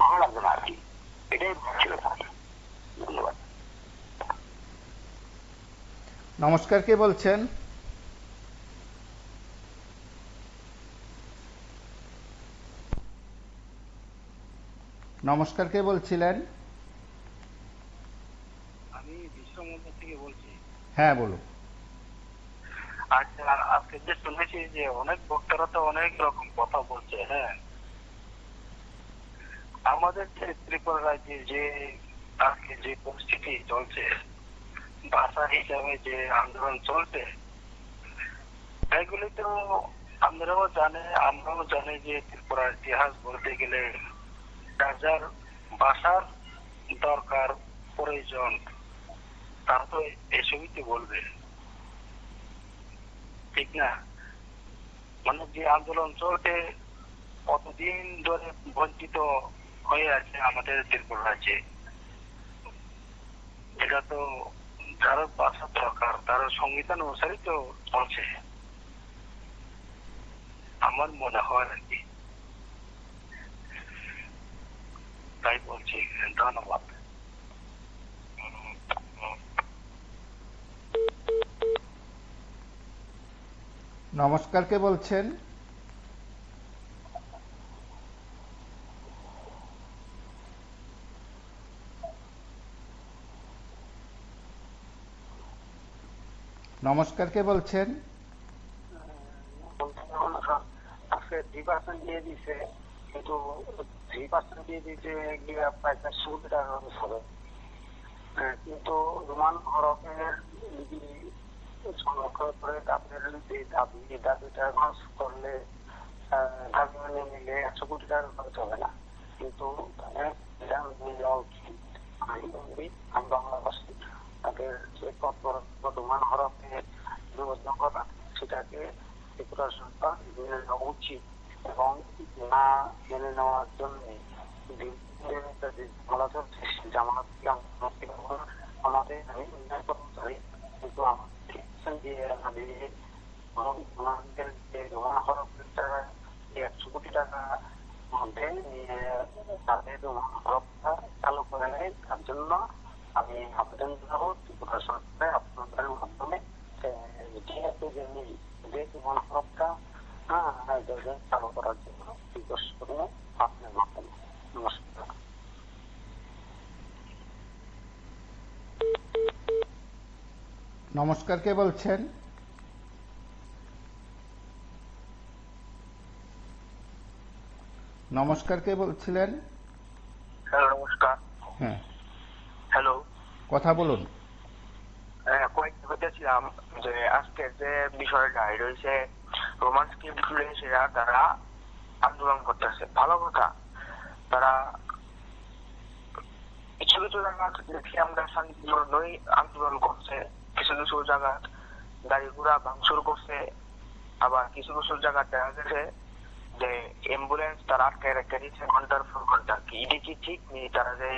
ভালো লাগবে না আর কি। এটাই ছিল স্যার। ধন্যবাদ। নমস্কার, কে বলছেন? নমস্কার, কে বলছিলেন? আমি বিশ্বমন্দির থেকে বলছি। হ্যাঁ, বলুন। আচ্ছা, আজকে যে শুনেছি যে অনেক বক্তারা তো অনেক রকম কথা বলছে। হ্যাঁ, আমাদের যে ত্রিপুরা রাজ্যে যে আজকে যে পরিস্থিতি চলছে, ভাষা হিসাবে যে আন্দোলন চলছে, এগুলি তো আমরাও জানি যে ত্রিপুরার ইতিহাস বলতে গেলে যার যার ভাষার দরকার, প্রয়োজন, তারা তো এসবই তো বলবে, ঠিক না? মানে যে আন্দোলন চলছে কতদিন ধরে বঞ্চিত হয়ে আছে আমাদের ত্রিপুরা রাজ্যে, এটা তো যার ভাষা দরকার তার সংবিধান অনুসারে তো চলছে, আমার মনে হয় আর কি। তাই বলছি, ধন্যবাদ। নমস্কার, কে বলছেন? নমস্কার, কে বলছেন? আজকে 2% দিয়ে দিছে, কিন্তু 3% দিয়ে দিতে গিয়ে প্রায় 400 কোটি টাকা খরচ হবে। কিন্তু রোমান হরফের যদি সংরক্ষণ করে আপনার যে দাবিটা খরচ করলে দাবি মেনে নিলে 100 কোটি টাকা খরচ হবে না। কিন্তু তাদের নেওয়া উচিত আমি বাংলাভাষী তাদের যে বর্তমান হরফে নিবদ্ধ করা সেটাকে ত্রিপুরা সরকার মেনে নেওয়া উচিত এবং না মেনে নেওয়ার জন্য বলা চলছে জামানত আমাদের আমি উন্নয়ন কর্মচারী কিন্তু আমাদের যে রোমান হরফের টাকা 100 কোটি টাকা মধ্যে তাদের রোমান হরফটা চালু করে নেয়। তার জন্য আমি আবেদন জানাবো ত্রিপুরা সরকারে আপনাদের মাধ্যমে যে রোমান হরফটা চালু করার জন্য রিকোয়েস্ট করবো আপনার মাধ্যমে। নমস্কার। নমস্কার, কে বলছেন? নমস্কার, কে বলছিলেন? হ্যালো, নমস্কার। হ্যাঁ, হ্যালো, কথা বলুন। কয়েকদিন বলতেছিলাম যে আজকের যে বিষয়টা রয়েছে রোমান স্কিম খুলে তারা আন্দোলন করতেছে, ভালো কথা। তারা কিছু কিছু জায়গা দেখি আমরা শান্তিপূর্ণই আন্দোলন করছে, কিছু কিছু জায়গা গাড়ি ঘোড়া ভাঙচুর করছে, আবার কিছু কিছু জায়গা দেখা গেছে যে অ্যাম্বুলেন্স তারা আটকে রেখে দিচ্ছে ঘন্টার পর ঘন্টা। এটা কি ঠিক নেই? তারা যে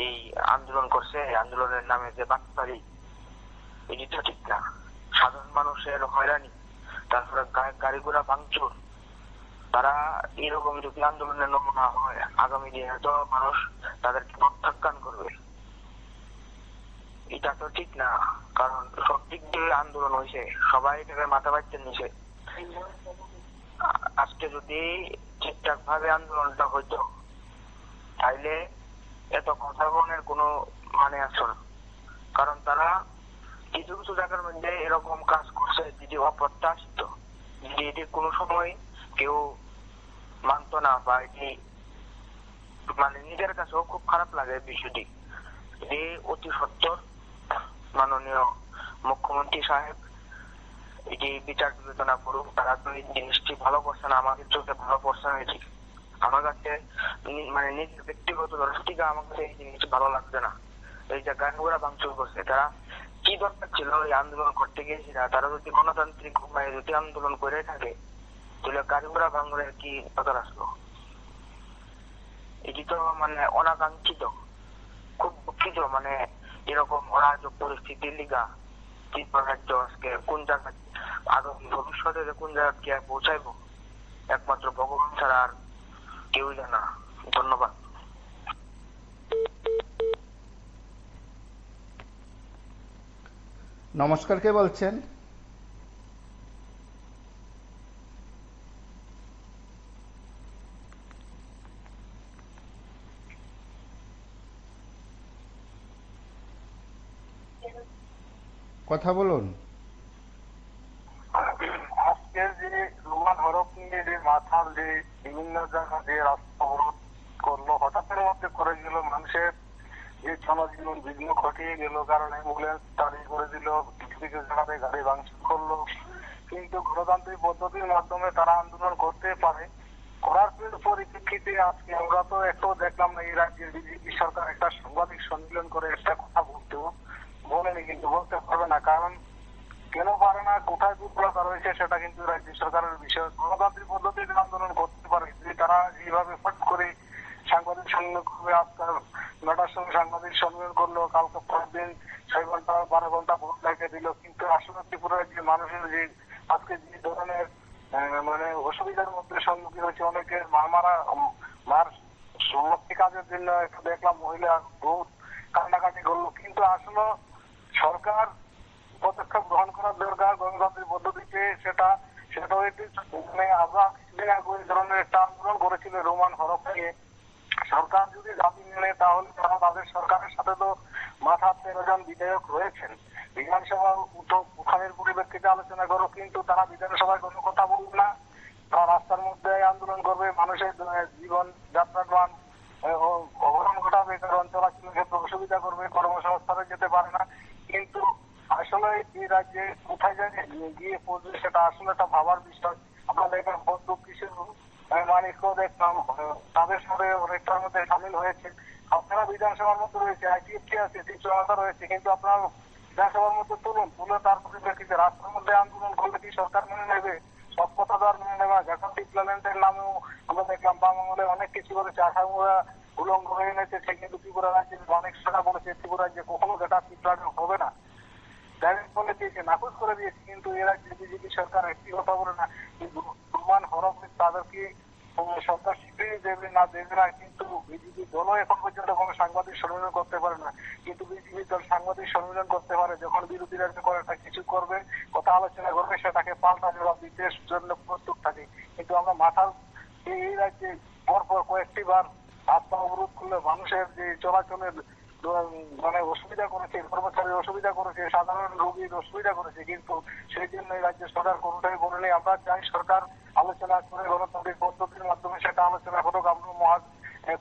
এই আন্দোলন করছে, আন্দোলনের নামে যে বাটপারি, এটা ঠিক না। সাধারণ মানুষের হয়রানি, তারপরে গাড়ি ঘোড়া ভাঙচুর, তারা এরকম যদি আন্দোলনের নমুনা হয় আগামী দিনে তো মানুষ তাদেরকে প্রত্যাখ্যান করবে। এটা তো ঠিক না, কারণ সব দিক দিয়ে আন্দোলন হয়েছে, সবাই এটাকে মাথা বাড়তে নিছে। আজকে যদি ঠিকঠাক ভাবে আন্দোলনটা হইতো তাইলে এত কথা বলার কোনো মানে আছে না। কারণ তারা কিছু কিছু জায়গার মধ্যে এরকম কাজ করছে যদি অপ্রত্যাশিত, যদি এটি কোনো সময় কেউ মানত না বা এটি মানে নিজের কাছেও খুব খারাপ লাগে বিষয়টি। এই অতি সত্তর মাননীয় মুখ্যমন্ত্রী সাহেব এটি বিচার বিবেচনা করুক। তারা তো এই জিনিসটি ভালো করছে না, আমাদের চোখে ভালো করছে না। এটি আমার কাছে মানে নিজের ব্যক্তিগত দৃষ্টিতে আমার কাছে এই জিনিসটি ভালো লাগছে না। এই যে গাড়ি ঘোড়া ভাঙচুর করছে, তারা কি দরকার ছিল এই আন্দোলন করতে গিয়েছিল? তারা যদি গণতান্ত্রিক উপায়ে যদি আন্দোলন করে থাকে তাহলে গাড়ি ঘোড়া ভাঙনের কি দরকার আসলো? এটি তো মানে অনাকাঙ্ক্ষিত, খুব দুঃখিত। মানে এরকম অরাজক পরিস্থিতির লিগা ত্রিপুরা রাজ্য আজকে কোন জায়গায় আগামী ভবিষ্যতে কোন জায়গায় গিয়ে পৌঁছাইবো একমাত্র ভগবান ছাড়া আর কেউই জানে না। ধন্যবাদ। নমস্কার, কে বলছেন? কথা বলুন। আজকে যে রোমান হরফ নিয়ে যে মাথার যে বিভিন্ন জায়গা যে রাস্তা অবরোধ করলো, হঠাৎের মধ্যে করে গেল, মানুষের যে জনজীবন বিঘ্ন ঘটিয়ে গেল। কারণ অ্যাম্বুলেন্স দাঁড়িয়ে করে দিল, কিছু কিছু জায়গাতে গাড়ি ভাঙচুর করলো। কিন্তু গণতান্ত্রিক পদ্ধতির মাধ্যমে তারা আন্দোলন করতে পারে। করার পরিপ্রেক্ষিতে আজকে আমরা তো একটু দেখলাম না এই রাজ্যের বিজেপি সরকার একটা সাংবাদিক সম্মেলন করে একটা কথা বলতেও বলেনি, কিন্তু বলতে পারবে না। কারণ কেন পারে না, কোথায় দুর্বলতা রয়েছে সেটা কিন্তু রাজ্য সরকারের বিষয়। গণতান্ত্রিক পদ্ধতিতে আন্দোলন করতে পারে, যদি তারা যেভাবে ফট করে সাংবাদিক সম্মেলন করবে, আজকাল 9টার সময় সাংবাদিক সম্মেলন করলো, কালকে পরের দিন 6 ঘন্টা 12 ঘন্টা ভোট লাগিয়ে দিল। কিন্তু আসলে ত্রিপুরা রাজ্যের মানুষের যে আজকে যে ধরনের মানে অসুবিধার মধ্যে সম্মুখীন হচ্ছে, অনেকের মার সমাপ্তি কাজের জন্য একটু দেখলাম মহিলা বহুত কান্নাকাটি করলো। কিন্তু আসলে সরকার পদক্ষেপ গ্রহণ করার দরকার গণতান্ত্রিক পদ্ধতিতে। সেটা মানে আমরা কিছুদিন আগে ওই ধরনের একটা আন্দোলন করেছিল রোমান হরফ নিয়ে। সরকার যদি দাবি মেনে তাহলে তারা তাদের সরকারের সাথে তো মাথা 13 জন বিধায়ক রয়েছেন, বিধানসভা উত্থানের পরিপ্রেক্ষিতে আলোচনা করো। কিন্তু তারা বিধানসভায় কোনো কথা বলবে না, তারা রাস্তার মধ্যে আন্দোলন করবে। মানুষ মানুষের জীবন যাত্রার মান অবদান ঘটাবে, কারণ চলাচলের ক্ষেত্রে অসুবিধা করবে, কর্মসংস্থানে যেতে পারে না। কিন্তু আসলে এই রাজ্যে কোথায় গিয়ে পড়বে সেটা আসলে একটা ভাবার বিষয়। আমরা দেখলাম বন্ধু কিছু মানিকও দেখলাম তাদের সাথে অনেকটার মধ্যে সামিল হয়েছে। আপনারা বিধানসভার মধ্যে রয়েছে, আইটিএফটি আছে, তীব্রতা রয়েছে, কিন্তু আপনারা বিধানসভার মধ্যে তুলে তার পরিপ্রেক্ষিতে রাস্তার মধ্যে আন্দোলন করলে কি সরকার মেনে নেবে? সব কথা তো আর মেনে নেওয়া। এখন ডিপ্লোমেন্টের নামেও আমরা দেখলাম বাম আমলে অনেক কিছু করেছে, আসামরা উলঙ্গ হয়ে নেচেছে, কিন্তু ত্রিপুরা রাজ্যে অনেক সেটা বলেছে ত্রিপুরা রাজ্যে কখনো যেটা ডিপ্লোমেন্ট হবে না, ডাইরেক্ট বলে দিয়েছে, নাকচ করে দিয়েছে। কিন্তু এ রাজ্যে বিজেপি সরকার একটি কথা বলে না, কিন্তু প্রমাণ হরফে তাদেরকে সরকার স্বীকৃতি দেবে না দেবে না। কিন্তু বিজেপি দলও এখন পর্যন্ত কোনো সাংবাদিক সম্মেলন করতে পারে না। কিন্তু বিজেপি দল সাংবাদিক সম্মেলন করতে পারে যখন বিরোধীরা যখন একটা কিছু করবে, কথা আলোচনা করবে, সেটাকে পাল্টা জবাব দিতে জন্য প্রস্তুত থাকে। কিন্তু আমরা মাথার এই রাজ্যে পরপর কয়েকটি বার রাস্তা অবরোধ করলে মানুষের যে চলাচলের মানে অসুবিধা করেছে, কর্মচারীর অসুবিধা করেছে, সাধারণ রোগীর অসুবিধা করেছে, কিন্তু সেই জন্য এই রাজ্য সরকার কোনোটাই বলেনি। আমরা চাই সরকার আলোচনা করে গণতান্ত্রিক পদ্ধতির মাধ্যমে সেটা আলোচনা করুক। আমরা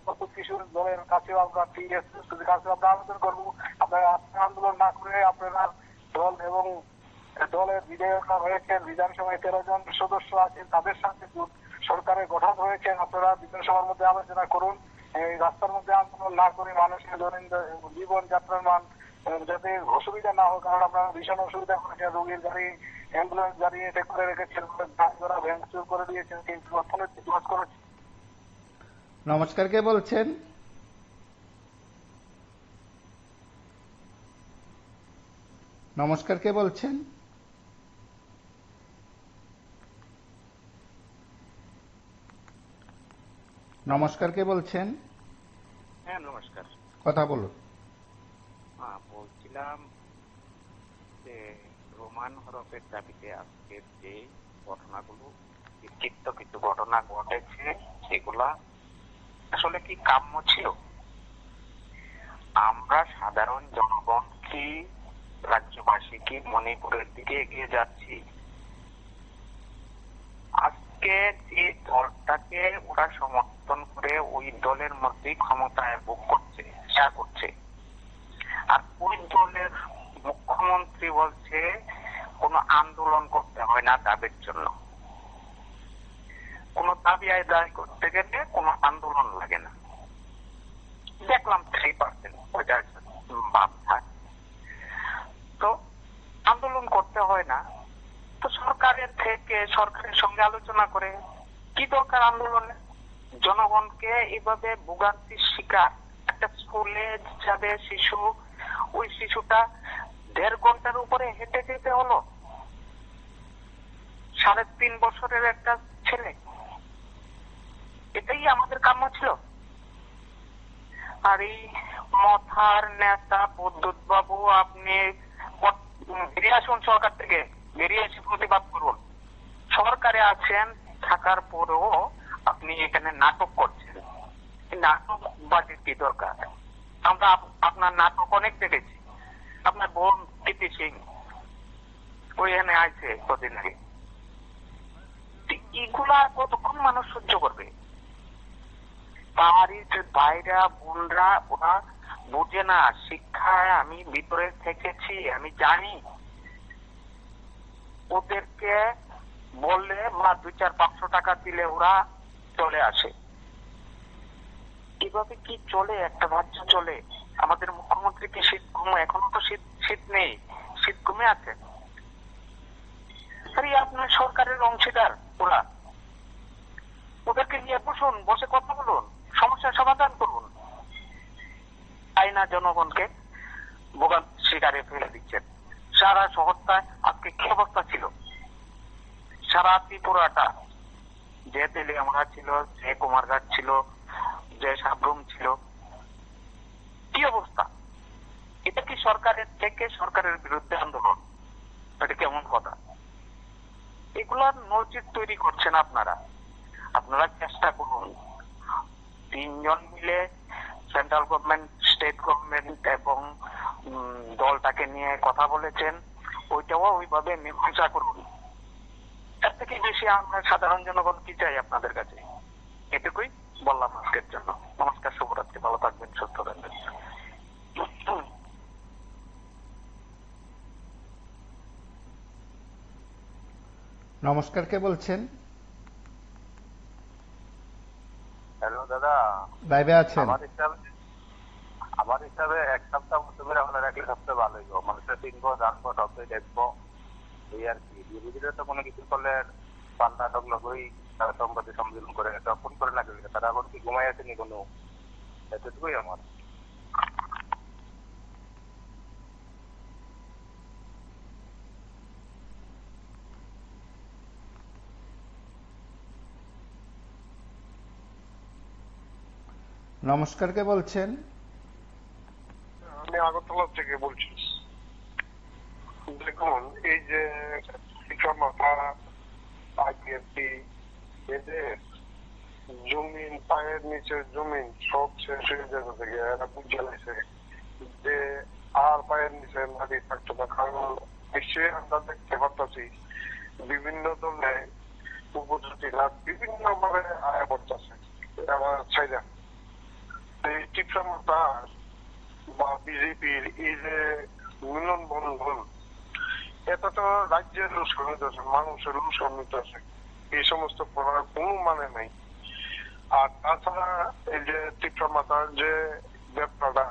প্রত্যেক কিশোর দলের কাছেও আমরা টিএসএর কাছেও আমরা আবেদন করবো, আপনারা আন্দোলন না করে আপনারা দল এবং দলের বিধায়করা রয়েছেন, বিধানসভায় 13 জন সদস্য আছেন, তাদের সাথে সরকারের গঠন রয়েছেন, আপনারা বিধানসভার মধ্যে আলোচনা করুন। এই রাস্তার মধ্যে আন্দোলন না করে মানুষের দৈনন্দিন জীবন যাত্রার মান যাতে অসুবিধা না হোক, কারণ আপনারা ভীষণ অসুবিধা করেছেন। রোগীর গাড়ি, অ্যাম্বুলেন্স গাড়ি এতে করে রেখেছেন, গাড়ি ভ্যাংচুর করে দিয়েছেন, কিন্তু অর্থনৈতিক লস করেছেন। নমস্কার, কে বলছেন? নমস্কার, কে বলছেন? নমস্কার, কে বলছেন? হ্যাঁ নমস্কার, কথা বলুন। বলছিলাম যে রোমান হরফের দাবিতে আজকের যে ঘটনাগুলো, বিক্ষিপ্ত কিছু ঘটনা ঘটেছে, সেগুলা আসলে কি কাম্য ছিল? আমরা সাধারণ জনগণ কি, রাজ্যবাসী কি মণিপুরের দিকে এগিয়ে যাচ্ছি? আজকে যে দলটাকে ওরা সমর্থন করে ওই দলের মধ্যে ক্ষমতায় ভোগ করছে, করছে, আর ওই দলের মুখ্যমন্ত্রী বলছে কোন আন্দোলন করতে হয় না দাবির জন্য। কোন দাবি আদায় করতে গেলে কোন আন্দোলন লাগে না। দেখলাম 3% ওইটা বাদ থাক, তো আন্দোলন করতে হয় না। তো সরকারের সঙ্গে আলোচনা করে কি দরকার আন্দোলনে? জনগণকে এভাবে ভোগান্তির শিকার, একটা স্কুলে যাবে শিশু, ওই শিশুটা 1.5 ঘন্টার উপরে হেঁটে যেতে হলো, 3.5 বছরের একটা ছেলে। এটাই আমাদের কাম্য ছিল? আর এই মথার নেতা বিদ্যুৎ বাবু, আপনি বেরিয়ে আসুন সরকার থেকে, বেরিয়ে এসে প্রতিবাদ করুন। সরকারে আছেন থাকার পরেও আপনি এখানে নাটক করছেন। নাটক বাজির কি দরকার? আমরা আপনার নাটক অনেক দেখেছি। আপনার বোন কীর্তি সিং ওইখানে আছে কদিন আগে। এগুলা কতক্ষণ মানুষ সহ্য করবে? বাড়ির ভাইরা বোনরা ওরা বুঝে না শিক্ষায়। আমি ভিতরে থেকেছি, আমি জানি। ওদেরকে বললে বা 200-500 টাকা দিলে ওরা চলে আসে। কিভাবে কি চলে একটা রাজ্য চলে? আমাদের মুখ্যমন্ত্রী কি শীত ঘুমে? এখনো তো শীত নেই, শীত ঘুমে আছে। আপনার সরকারের অংশীদার ওরা, ওদেরকে নিয়ে বসুন, বসে কথা বলুন, সমস্যার সমাধান করুন। তাই না জনগণকে ভোগান্তির শিকারে ফেলে দিচ্ছেন। সারা শহরটা আজকে কি অবস্থা ছিল? সারা ত্রিপুরাটা, যে তেলিয়ামুড়া ছিল, যে কুমারঘাট ছিল, যে সাবরুম ছিল, কি অবস্থা? এটা কি সরকারের থেকে সরকারের বিরুদ্ধে আন্দোলন? এটা কেমন কথা? এগুলার নজির তৈরি করছেন আপনারা। আপনারা চেষ্টা করুন, 3 জন মিলে সেন্ট্রাল গভর্নমেন্ট, স্টেট গভর্নমেন্ট এবং দলটাকে নিয়ে কথা বলেছেন, ওইটাও ওইভাবে মীমাংসা করুন। এর থেকে বেশি আমরা সাধারণ জনগণ কি চাই আপনাদের কাছে? এটুকুই বললাম আজকের জন্য। নমস্কার, শুভরাত্রি, ভালো থাকবেন, সুস্থ থাকবেন। নমস্কার, কে বলছেন? হ্যালো দাদা, লাইভে আছেন? আমার হিসাবে এক সপ্তাহ মতো করে আমরা রাখলে সবচেয়ে ভালো হইব। মানুষের কিনবো, জানবো, সবটাই দেখবো, এই আর কি। বিরোধীরা তো কোনো কিছু করলে পাল্টা টগলো হই, তারা সম্পত্তি সম্মিলন করে তখন করে না গেলে তারা এখন কি ঘুমাই আসেনি কোনো, এতটুকুই আমার। নমস্কার, কে বলছেন? আমি আগরতলা থেকে বলছি। দেখুন, এই যে মাথা আইপিএফটি, এদের জমিন, পায়ের নিচে জমিন সব শেষ হয়ে যাবে থেকে এরা বুঝে লাগছে যে আর পায়ের নিচে মাটি থাকতো না। কারণ নিশ্চয়ই আমরা দেখতে পারতেছি বিভিন্ন দলে উপজাতিরা বিভিন্ন ভাবে আয়া পড়তেছে। আমার চাইরা এই টিপসা মাথা বা বিজেপির এই যে মিলন বন্ধন, এটা তো রাজ্যের লুস্কান নিতেছে, মানুষের লুস্কান নিতেছে। এই সমস্ত করার কোনো মানে নেই। আর তাছাড়া এই যে টিপসা মাথার যে ব্যবসাটা,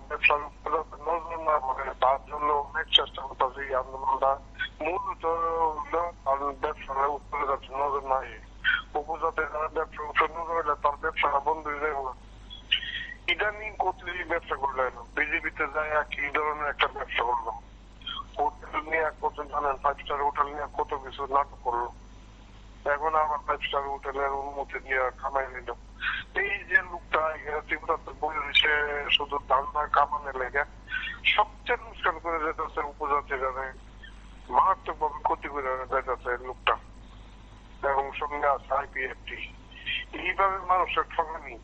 ব্যবসার উপরে নজর না পড়ে তার জন্য অনেক চেষ্টা করতেছে এই আন্দোলনটা। মূলত ব্যবসার উপরে যাচ্ছে নজর নাই, উপজাতির ব্যবসার উপরে নজর হলে তার ব্যবসাটা বন্ধ হয়ে যাবে। ইদানিং কোথায় ব্যবসা করলেন, বিজেপিতে যায় কি ধরনের একটা ব্যবসা করলো, হোটেল নিয়ে কত জানেন, 5 স্টার হোটেল নিয়ে কত কিছু নাটক করলো। এখন আবার 5 স্টার হোটেলের অনুমতি দিয়ে কামাই নিল। এই যে লোকটা ত্রিপুরাতে বলেছে শুধু ধান্দা কামানের লেগে সবচেয়ে অনুষ্ঠান করে যেতেছে, উপজাতিরা মারাত্মক ভাবে ক্ষতি করে যেতেছে লোকটা, এবং সঙ্গে আছে আইপিএফটি। এইভাবে মানুষের ঠকানি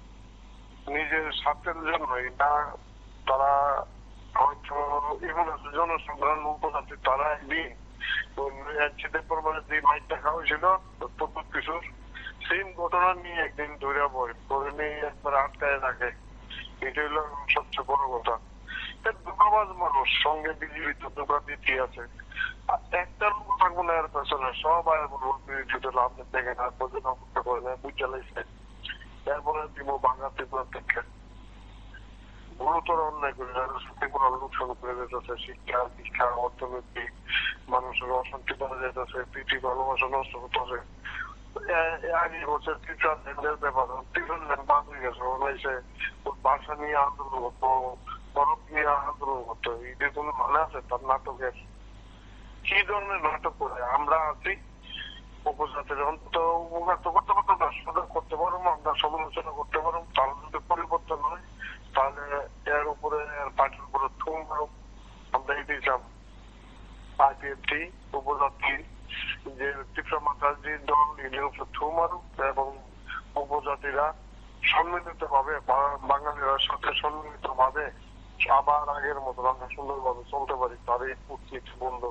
নিজের স্বার্থের জন্যই না, তারা হয়তো এগুলো জনসাধারণ উপজাতি তারা একদিন যে মাইকটা খাওয়া ছিল প্রত্যেক কিছুর সেম ঘটনা নিয়ে একদিন ধরে বই ধরে নিয়ে একবার আটকায় রাখে। এটা হলো সবচেয়ে বড় কথা। ধোকাবাজ মানুষ, সঙ্গে বিজেপি তো ধোকা দিতে আছে। একটা লোক থাকবো না এর পেছনে, সব আয় বলবো বিরোধী লাভ দেখে না, প্রতিযোগিতা করে না, বুঝে লাগছে। এরপরে দিব বাংলা ত্রিপুরা থেকে গুরুতর অন্যায় করে ত্রিপুরা লোকসান করে যেতেছে। শিক্ষা, দীক্ষা, অর্থনৈতিক, মানুষের অশান্তি বাড়া যেতেছে, প্রীতি ভালোবাসা নষ্ট করতেছে। আগে বছর ত্রিপুরার ব্যাপার ত্রিপুরার বাদ হয়ে গেছে, হয়েছে ভাষা নিয়ে আন্দোলন করতো, বরফ নিয়ে আন্দোলন করতো। এদের কোনো মানে আছে তার নাটকের? কি ধরনের নাটক করে আমরা আছি উপজাতির অন্তত উপকার তো করতে পারতাম না, সুযোগ করতে পারবো, আমরা সমালোচনা করতে পারবো। তাহলে যদি পরিবর্তন হয় তাহলে এর উপরে পার্টির উপরে থুম মারুক, আমরা এটাই চাবো। আইপিএফটি উপজাতি যে টিপসা মাথার যে দল এদের উপরে থুম মারুক এবং উপজাতিরা সম্মিলিত ভাবে বাঙালিরা সাথে সম্মিলিত ভাবে আবার আগের মতো আমরা সুন্দরভাবে চলতে পারি, তার এই উচিত বন্ধ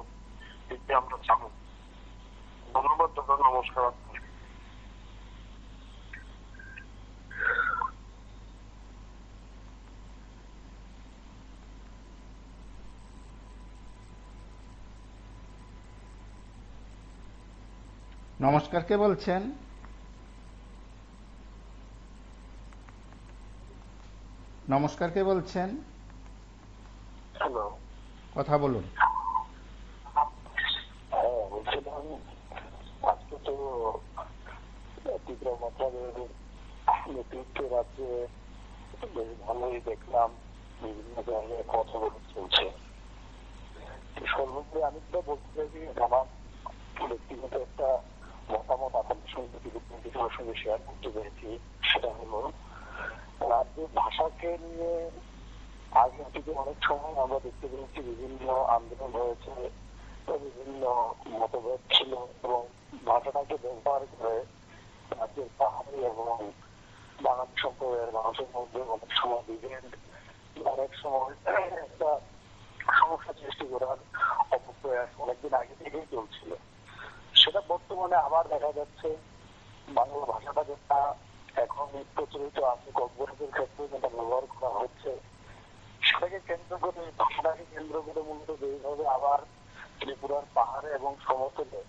এটি আমরা চাবো। ধন্যবাদ দাদা, নমস্কার। নমস্কার, কে বলছেন? নমস্কার, কে বলছেন? হ্যালো, কথা বলুন। হ্যাঁ বলছিলাম, আজকে তো ত্রিপুরা মাথাদের নেতৃত্বে রাজ্যে বেশ ভালোই দেখলাম বিভিন্ন জায়গায় কথা বলে চলছে। সর্বোপরি আমি তো বলতে চাইছি, আমার ব্যক্তিগত একটা মতামত আপনাদের সঙ্গে কিছুর সঙ্গে শেয়ার করতে পেরেছি। সেটা হলো, রাজ্যের ভাষাকে নিয়ে আগে থেকে অনেক সময় আমরা দেখতে পেয়েছি বিভিন্ন আন্দোলন হয়েছে, বিভিন্ন মতভেদ ছিল এবং ভাষাটাকে ব্যবহার করে রাজ্যের পাহাড়ি এবং বাঙালি সম্প্রদায়ের মানুষের মধ্যে অনেক সময় বিভেদ, অনেক সময় একটা সমস্যা সৃষ্টি করার অপপ্রয়াস অনেকদিন আগে থেকেই চলছিল। সেটা বর্তমানে আবার দেখা যাচ্ছে বাংলা ভাষাটা যেটা এখন প্রচলিত আছে কক্সবাজারের ক্ষেত্রে যেটা ব্যবহার করা হচ্ছে, সেটাকে কেন্দ্র করে, ভাষাটাকে কেন্দ্র করে মূলত যেভাবে আবার ত্রিপুরার পাহাড়ে এবং সমতলে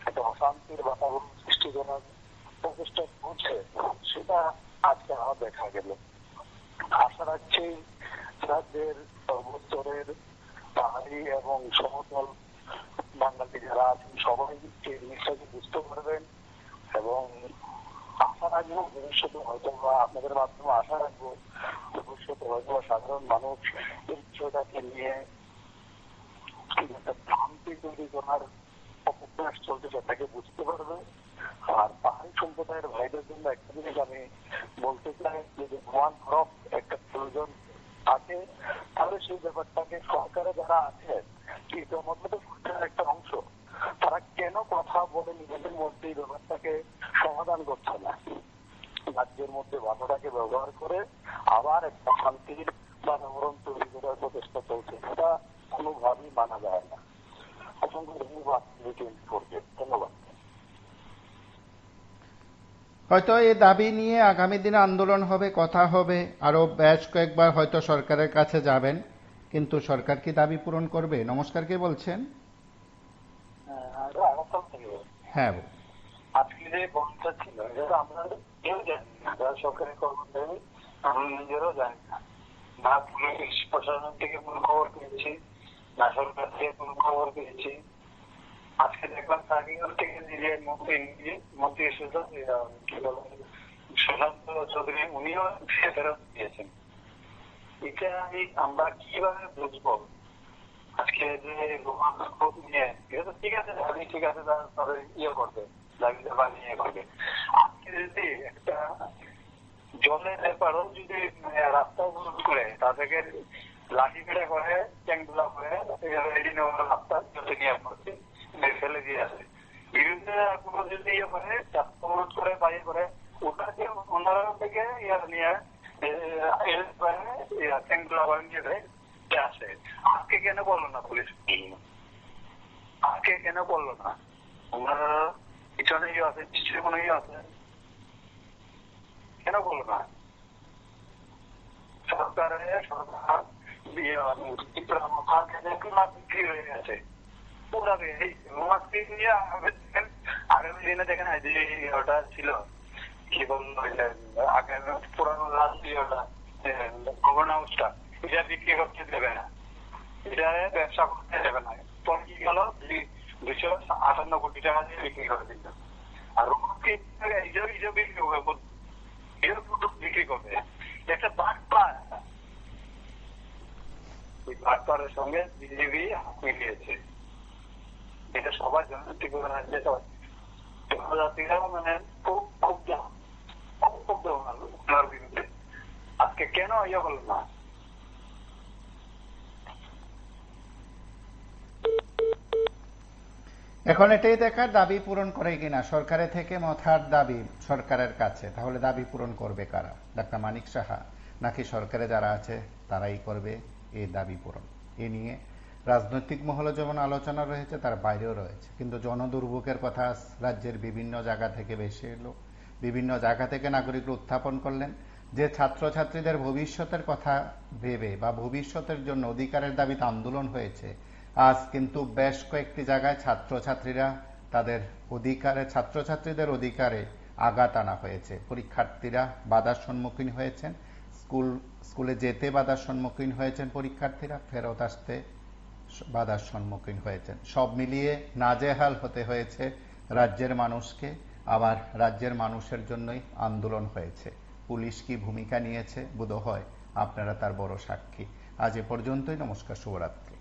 একটা অশান্তির বাতাবরণ সৃষ্টি করার প্রচেষ্টা করছে, সেটা আজকে আমার দেখা গেল। আশা রাখছি রাজ্যের সর্বস্তরের পাহাড়ি এবং সমতল বাঙালি যারা আছেন সবাই এই জিনিসটাকে বুঝতে পারবেন, এবং আশা রাখবো ভবিষ্যতে হয়তো বা আপনাদের মাধ্যমে আশা রাখবো ভবিষ্যতে হয়তো সাধারণ মানুষ এই বিষয়টাকে নিয়ে একটা ভ্রান্তি তৈরি করার অপপ্রয়াস চলছে সেটাকে বুঝতে পারবে। আর পাহাড়ি সম্প্রদায়ের ভাইদের জন্য একটা জিনিস আমি বলতে চাই, যদি প্রমাণ হরফ একটা প্রয়োজন থাকে, তাহলে সেই ব্যাপারটাকে সরকারে যারা আছে, ইতিমধ্যে তো সরকারের একটা অংশ, তারা কেন কথা বলে নিজেদের মধ্যে এই ব্যাপারটাকে সমাধান করছে না? রাজ্যের মধ্যে ভাষাটাকে ব্যবহার করে আবার একটা শান্তির বাতাবরণ তৈরি করার প্রচেষ্টা চলছে, এটা কোনোভাবেই মানা যায় না। অসংখ্য ধন্যবাদ। ধন্যবাদ। হয়তো এই দাবি নিয়ে আগামী দিনে আন্দোলন হবে, কথা হবে, আরো বেশ কয়েকবার হয়তো সরকারের কাছে যাবেন, কিন্তু সরকার কি দাবি পূরণ করবে? নমস্কার, কে বলছেন? হ্যাঁ, আজকে যে বন্ধটা ছিল, এটা আমরা কেউ জানি না, যারা সরকারি কর্মচারী আমরা নিজেরাও জানি না, না পুলিশ প্রশাসন থেকে কোনো খবর পেয়েছি, না সরকার থেকে কোনো খবর পেয়েছি। আজকে দেখলাম টার্মিনাল থেকে নিজের মন্ত্রী সুশান্ত চৌধুরী উনিও ফেরত দিয়েছেন। এটা আমরা কিভাবে বুঝবো? আজকে যে নিয়ে এটা তো ঠিক আছে, ঠিক আছে, তবে ইয়ে করবে, দাবিতে বানিয়ে করবে। আজকে যদি একটা জলের ব্যাপারও যদি রাস্তা অবরোধ করে, তাদেরকে লাঠি পেড়া করে, ট্যাঙ্গুলা করে রেডি নেওয়ার রাস্তা যত নিয়ে করছে ফেলে দিয়ে আসে, বিরুদ্ধে কোনো যদি ইয়ে করে অবরোধ করে বাইরে করে, ওটাকে ওনারা থেকে ইয়ে নিয়ে ট্যাঙ্গুলা করে নিয়ে আসে। আজকে কেন বললো না পুলিশ? আজকে কেন বললো না? ওনারা পিছনে ইয়ে আছে, নিশ্চয়ই কোনো ইয়ে আছে, কেন বললো না? সরকার বিক্রি হয়ে গেছে। আগামী দিনে দেখেন যে ওটা ছিল কি বললো, আগে পুরানো গভর্ন হাউসটা, এটা বিক্রি করতে দেবে না, এটা ব্যবসা করতে দেবে না। তখন কি গেল, 258 কোটি টাকা দিয়ে বিক্রি করে দিল। আর বিক্রি করবে একটা বাটপার, ওই বাটপারের সঙ্গে বিজেপি হাত মিলিয়েছে। এটা সবার জন্য মানে খুব বিরুদ্ধে আজকে কেন ইয়ে হল না? এখন এটাই দেখার দাবি পূরণ করে কিনা সরকারের থেকে মথার দাবি সরকারের কাছে, তাহলে দাবি পূরণ করবে কারা? ডাক্তার মানিক সাহা নাকি সরকারে যারা আছে তারাই করবে এই দাবি পূরণ? এ নিয়ে রাজনৈতিক মহলে যেমন আলোচনা রয়েছে, তার বাইরেও রয়েছে। কিন্তু জনদুর্ভোগের কথা রাজ্যের বিভিন্ন জায়গা থেকে বেশি এলো, বিভিন্ন জায়গা থেকে নাগরিকরা উত্থাপন করলেন যে ছাত্রছাত্রীদের ভবিষ্যতের কথা ভেবে বা ভবিষ্যতের জন্য অধিকারের দাবিতে আন্দোলন হয়েছে। আজ কিন্তু বেশ কয়েকটি জায়গায় ছাত্রছাত্রীরা তাদের অধিকারে, ছাত্রছাত্রীদের অধিকারে আঘাত আনা হয়েছে। পরীক্ষার্থীরা বাধার সম্মুখীন হয়েছেন, স্কুলে যেতে বাধার সম্মুখীন হয়েছেন, পরীক্ষার্থীরা ফেরত আসতে বাধার সম্মুখীন হয়েছেন। সব মিলিয়ে নাজেহাল হতে হয়েছে রাজ্যের মানুষকে। আবার রাজ্যের মানুষের জন্যই আন্দোলন হয়েছে। পুলিশ কি ভূমিকা নিয়েছে বোধহয় আপনারা তার বড় সাক্ষী। আজ এ পর্যন্তই। নমস্কার, শুভরাত্রি।